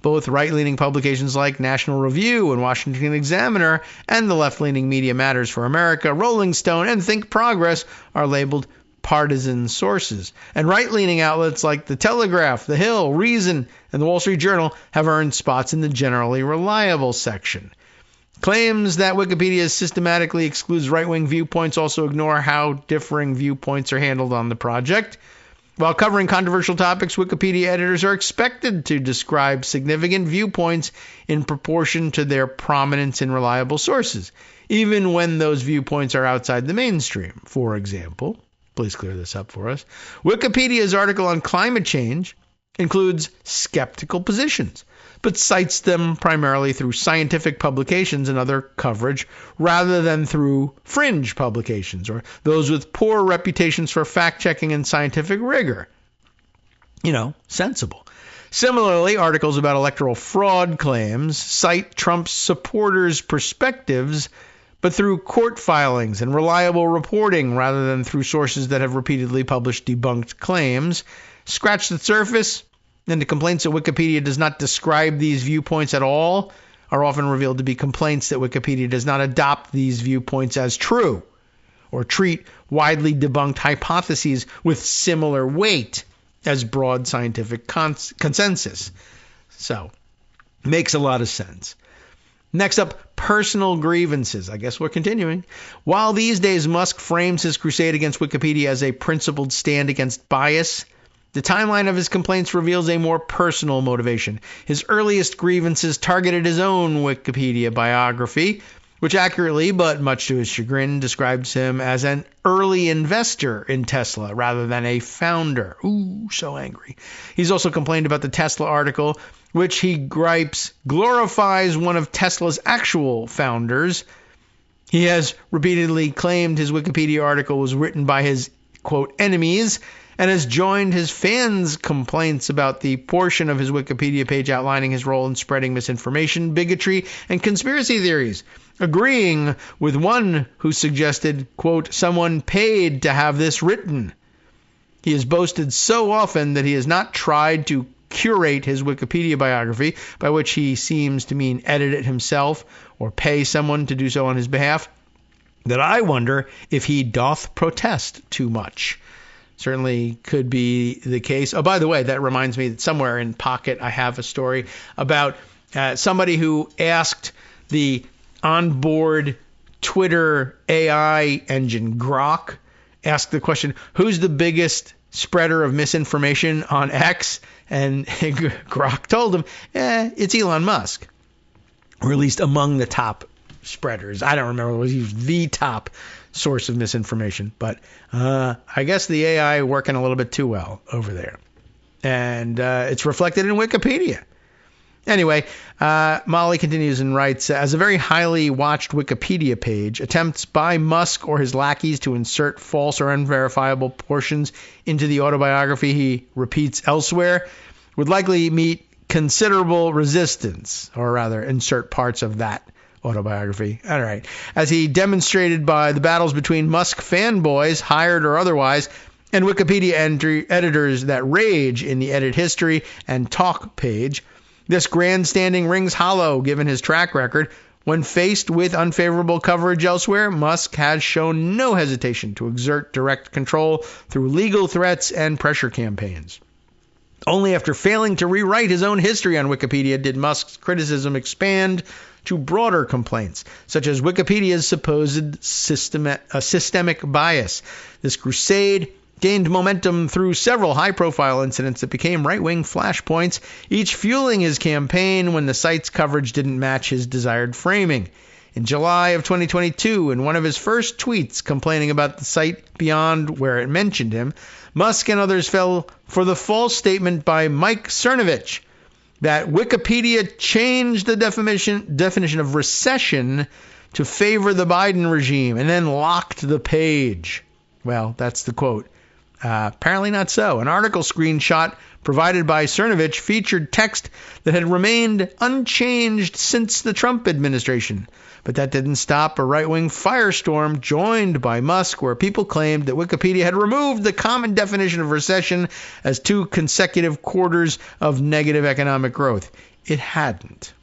Both right-leaning publications like National Review and Washington Examiner and the left-leaning Media Matters for America, Rolling Stone, and Think Progress are labeled partisan sources. And right-leaning outlets like The Telegraph, The Hill, Reason, and The Wall Street Journal have earned spots in the generally reliable section. Claims that Wikipedia systematically excludes right-wing viewpoints also ignore how differing viewpoints are handled on the project. While covering controversial topics, Wikipedia editors are expected to describe significant viewpoints in proportion to their prominence in reliable sources, even when those viewpoints are outside the mainstream. For example, please clear this up for us, Wikipedia's article on climate change includes skeptical positions, but cites them primarily through scientific publications and other coverage rather than through fringe publications or those with poor reputations for fact-checking and scientific rigor. Sensible. Similarly, articles about electoral fraud claims cite Trump's supporters' perspectives, but through court filings and reliable reporting rather than through sources that have repeatedly published debunked claims, scratch the surface, and the complaints that Wikipedia does not describe these viewpoints at all are often revealed to be complaints that Wikipedia does not adopt these viewpoints as true or treat widely debunked hypotheses with similar weight as broad scientific consensus. So, makes a lot of sense. Next up, personal grievances. I guess we're continuing. While these days Musk frames his crusade against Wikipedia as a principled stand against bias, the timeline of his complaints reveals a more personal motivation. His earliest grievances targeted his own Wikipedia biography, which accurately, but much to his chagrin, describes him as an early investor in Tesla rather than a founder. Ooh, so angry. He's also complained about the Tesla article, which he gripes glorifies one of Tesla's actual founders. He has repeatedly claimed his Wikipedia article was written by his, quote, enemies, and has joined his fans' complaints about the portion of his Wikipedia page outlining his role in spreading misinformation, bigotry, and conspiracy theories, agreeing with one who suggested, quote, someone paid to have this written. He has boasted so often that he has not tried to curate his Wikipedia biography, by which he seems to mean edit it himself or pay someone to do so on his behalf, that I wonder if he doth protest too much. Certainly could be the case. Oh, by the way, that reminds me that somewhere in Pocket I have a story about somebody who asked the onboard Twitter AI engine, Grok, asked the question, who's the biggest spreader of misinformation on X? And Grok told him, it's Elon Musk, or at least among the top spreaders. I don't remember, was he the top source of misinformation, but I guess the AI working a little bit too well over there, and it's reflected in Wikipedia. Anyway, Molly continues and writes, as a very highly watched Wikipedia page, attempts by Musk or his lackeys to insert false or unverifiable portions into the autobiography he repeats elsewhere would likely meet considerable resistance, or rather insert parts of that autobiography. All right. As he demonstrated by the battles between Musk fanboys, hired or otherwise, and Wikipedia editors that rage in the edit history and talk page, this grandstanding rings hollow given his track record. When faced with unfavorable coverage elsewhere, Musk has shown no hesitation to exert direct control through legal threats and pressure campaigns. Only after failing to rewrite his own history on Wikipedia did Musk's criticism expand to broader complaints, such as Wikipedia's supposed systemic bias. This crusade gained momentum through several high-profile incidents that became right-wing flashpoints, each fueling his campaign when the site's coverage didn't match his desired framing. In July of 2022, in one of his first tweets complaining about the site beyond where it mentioned him, Musk and others fell for the false statement by Mike Cernovich that Wikipedia changed the definition of recession to favor the Biden regime and then locked the page. Well, that's the quote. Apparently not so. An article screenshot provided by Cernovich featured text that had remained unchanged since the Trump administration. But that didn't stop a right-wing firestorm joined by Musk, where people claimed that Wikipedia had removed the common definition of recession as 2 consecutive quarters of negative economic growth. It hadn't.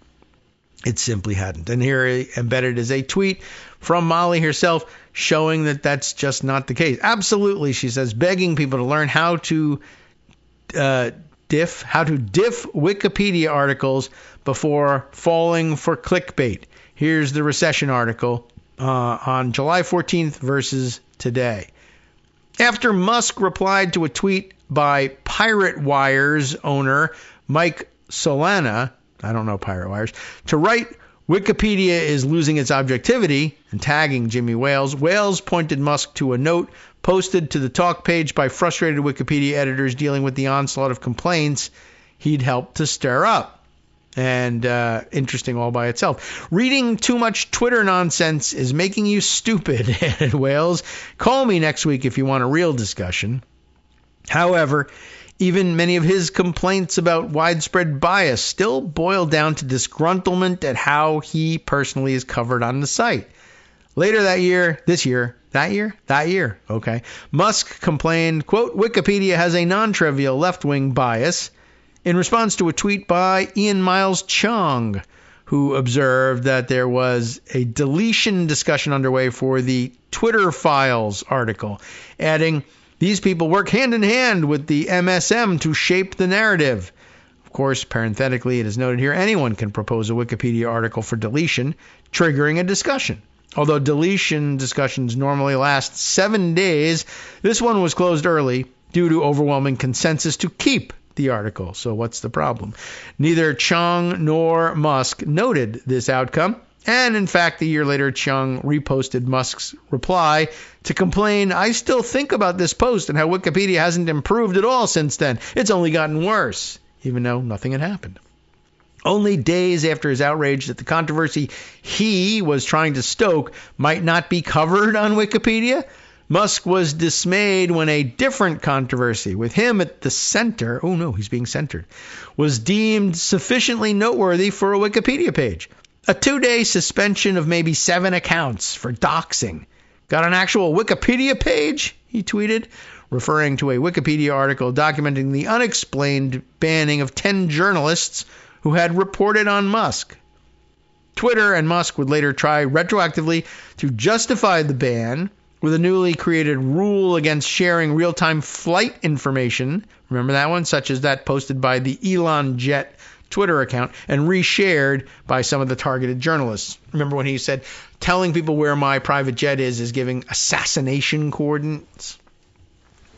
It simply hadn't. And here embedded is a tweet from Molly herself showing that that's just not the case. Absolutely, she says, begging people to learn how to diff Wikipedia articles before falling for clickbait. Here's the recession article on July 14th versus today. After Musk replied to a tweet by Pirate Wire's owner Mike Solana, I don't know Pirate Wires, to write Wikipedia is losing its objectivity and tagging Jimmy Wales, Wales pointed Musk to a note posted to the talk page by frustrated Wikipedia editors dealing with the onslaught of complaints he'd helped to stir up. And interesting all by itself. Reading too much Twitter nonsense is making you stupid, added Wales. Call me next week if you want a real discussion. However, even many of his complaints about widespread bias still boil down to disgruntlement at how he personally is covered on the site. Later that year, okay, Musk complained, quote, Wikipedia has a non-trivial left-wing bias, in response to a tweet by Ian Miles Chong, who observed that there was a deletion discussion underway for the Twitter Files article, adding, these people work hand in hand with the MSM to shape the narrative. Of course, parenthetically, it is noted here, anyone can propose a Wikipedia article for deletion, triggering a discussion. Although deletion discussions normally last 7 days, this one was closed early due to overwhelming consensus to keep the article. So what's the problem? Neither Chong nor Musk noted this outcome. And in fact, a year later, Chung reposted Musk's reply to complain, I still think about this post and how Wikipedia hasn't improved at all since then. It's only gotten worse, even though nothing had happened. Only days after his outrage that the controversy he was trying to stoke might not be covered on Wikipedia, Musk was dismayed when a different controversy, with him at the center, oh no, he's being centered, was deemed sufficiently noteworthy for a Wikipedia page. A 2-day suspension of maybe 7 accounts for doxing. Got an actual Wikipedia page? He tweeted, referring to a Wikipedia article documenting the unexplained banning of 10 journalists who had reported on Musk. Twitter and Musk would later try retroactively to justify the ban with a newly created rule against sharing real-time flight information. Remember that one? Such as that posted by the Elon Jet Twitter account and reshared by some of the targeted journalists. Remember when he said, telling people where my private jet is giving assassination coordinates?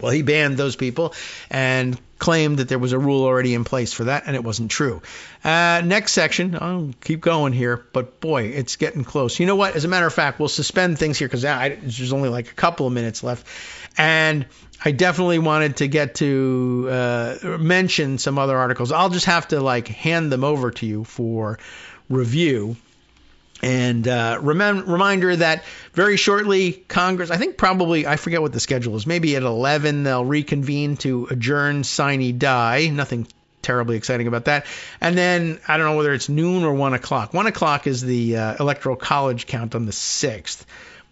Well, he banned those people and claimed that there was a rule already in place for that, and it wasn't true. Next section, I'll keep going here, but boy, it's getting close. You know what? As a matter of fact, we'll suspend things here because there's only like a couple of minutes left. And I definitely wanted to get to mention some other articles. I'll just have to hand them over to you for review. And reminder that very shortly, Congress, I think probably, I forget what the schedule is, maybe at 11 they'll reconvene to adjourn, sine die. Nothing terribly exciting about that. And then, I don't know whether it's noon or 1 o'clock. 1 o'clock is the Electoral College count on the 6th.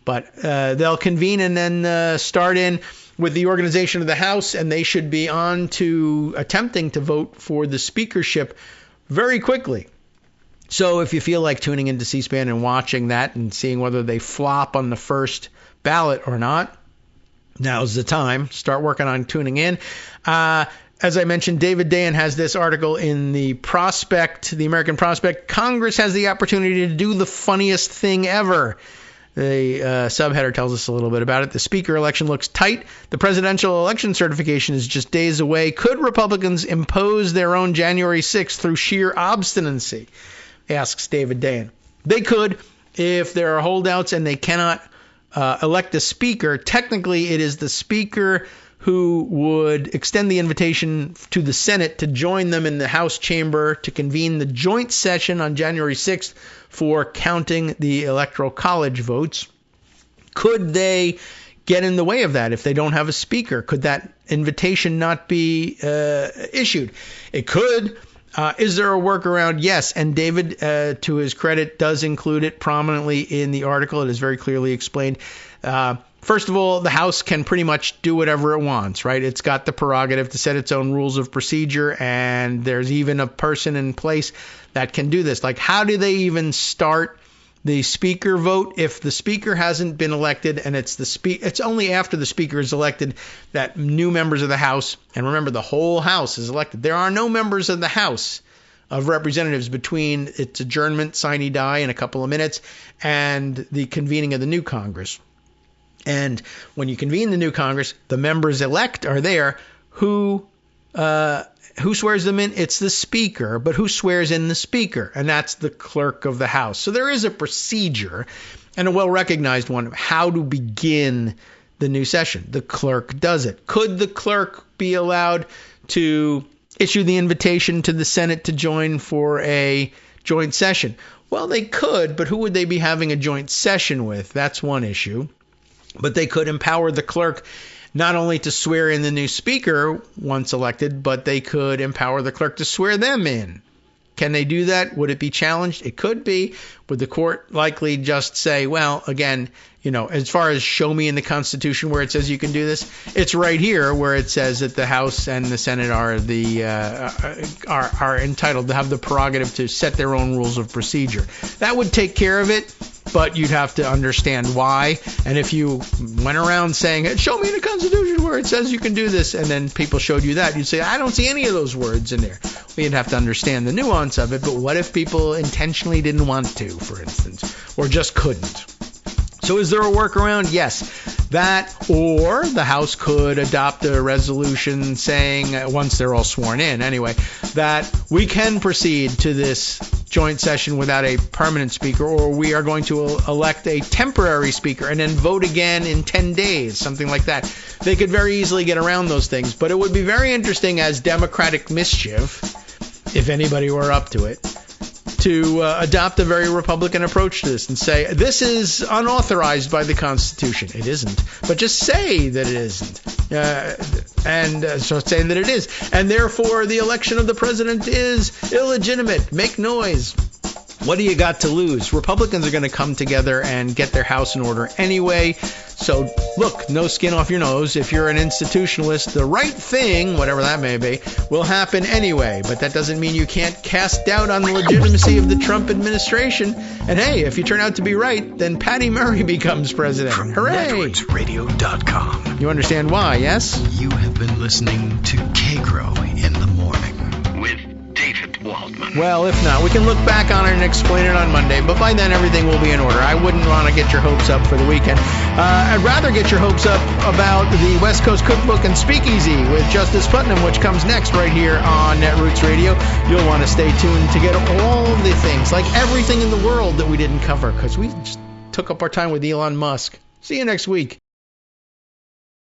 But they'll convene and then start in with the organization of the House, and they should be on to attempting to vote for the speakership very quickly. So if you feel like tuning into C-SPAN and watching that and seeing whether they flop on the first ballot or not, now's the time. Start working on tuning in. As I mentioned, David Dayen has this article in the Prospect, the American Prospect. Congress has the opportunity to do the funniest thing ever. The subheader tells us a little bit about it. The speaker election looks tight. The presidential election certification is just days away. Could Republicans impose their own January 6th through sheer obstinacy? Asks David Dayen. They could if there are holdouts and they cannot elect a speaker. Technically, it is the speaker who would extend the invitation to the Senate to join them in the House chamber to convene the joint session on January 6th for counting the Electoral College votes. Could they get in the way of that if they don't have a speaker? Could that invitation not be issued? It could. Is there a workaround? Yes. And David, to his credit, does include it prominently in the article. It is very clearly explained. First of all, the House can pretty much do whatever it wants, right? It's got the prerogative to set its own rules of procedure, and there's even a person in place that can do this. Like, how do they even start the speaker vote if the speaker hasn't been elected and it's only after the speaker is elected that new members of the House, and remember the whole House is elected. There are no members of the House of Representatives between its adjournment, sine die in a couple of minutes, and the convening of the new Congress. And when you convene the new Congress, the members elect are there. Who swears them in? It's the speaker, but who swears in the speaker? And that's the clerk of the House. So there is a procedure, and a well-recognized one, of how to begin the new session. The clerk does it. Could the clerk be allowed to issue the invitation to the Senate to join for a joint session? Well, they could, but who would they be having a joint session with? That's one issue. But they could empower the clerk not only to swear in the new speaker once elected, but they could empower the clerk to swear them in. Can they do that? Would it be challenged? It could be. Would the court likely just say, well, again, as far as show me in the Constitution where it says you can do this, it's right here where it says that the House and the Senate are entitled to have the prerogative to set their own rules of procedure. That would take care of it, but you'd have to understand why. And if you went around saying, show me in the Constitution where it says you can do this, and then people showed you that, you'd say, I don't see any of those words in there. Well, you'd have to understand the nuance of it, but what if people intentionally didn't want to, for instance, or just couldn't? So is there a workaround? Yes. That, or the House could adopt a resolution saying, once they're all sworn in anyway, that we can proceed to this joint session without a permanent speaker, or we are going to elect a temporary speaker and then vote again in 10 days, something like that. They could very easily get around those things, but it would be very interesting as democratic mischief, if anybody were up to it, to adopt a very Republican approach to this and say, this is unauthorized by the Constitution. It isn't. But just say that it isn't. So say that it is. And therefore, the election of the president is illegitimate. Make noise. What do you got to lose? Republicans are going to come together and get their house in order anyway. So, look, no skin off your nose. If you're an institutionalist, the right thing, whatever that may be, will happen anyway. But that doesn't mean you can't cast doubt on the legitimacy of the Trump administration. And hey, if you turn out to be right, then Patty Murray becomes president. From Hooray! NetworksRadio.com. You understand why, yes? You have been listening to Kagro in the Morning with David Waldman. Well, if not, we can look back on it and explain it on Monday, but by then everything will be in order. I wouldn't want to get your hopes up for the weekend. I'd rather get your hopes up about the West Coast Cookbook and Speakeasy with Justice Putnam, which comes next right here on Netroots Radio. You'll want to stay tuned to get all the things, like everything in the world that we didn't cover, because we just took up our time with Elon Musk. See you next week.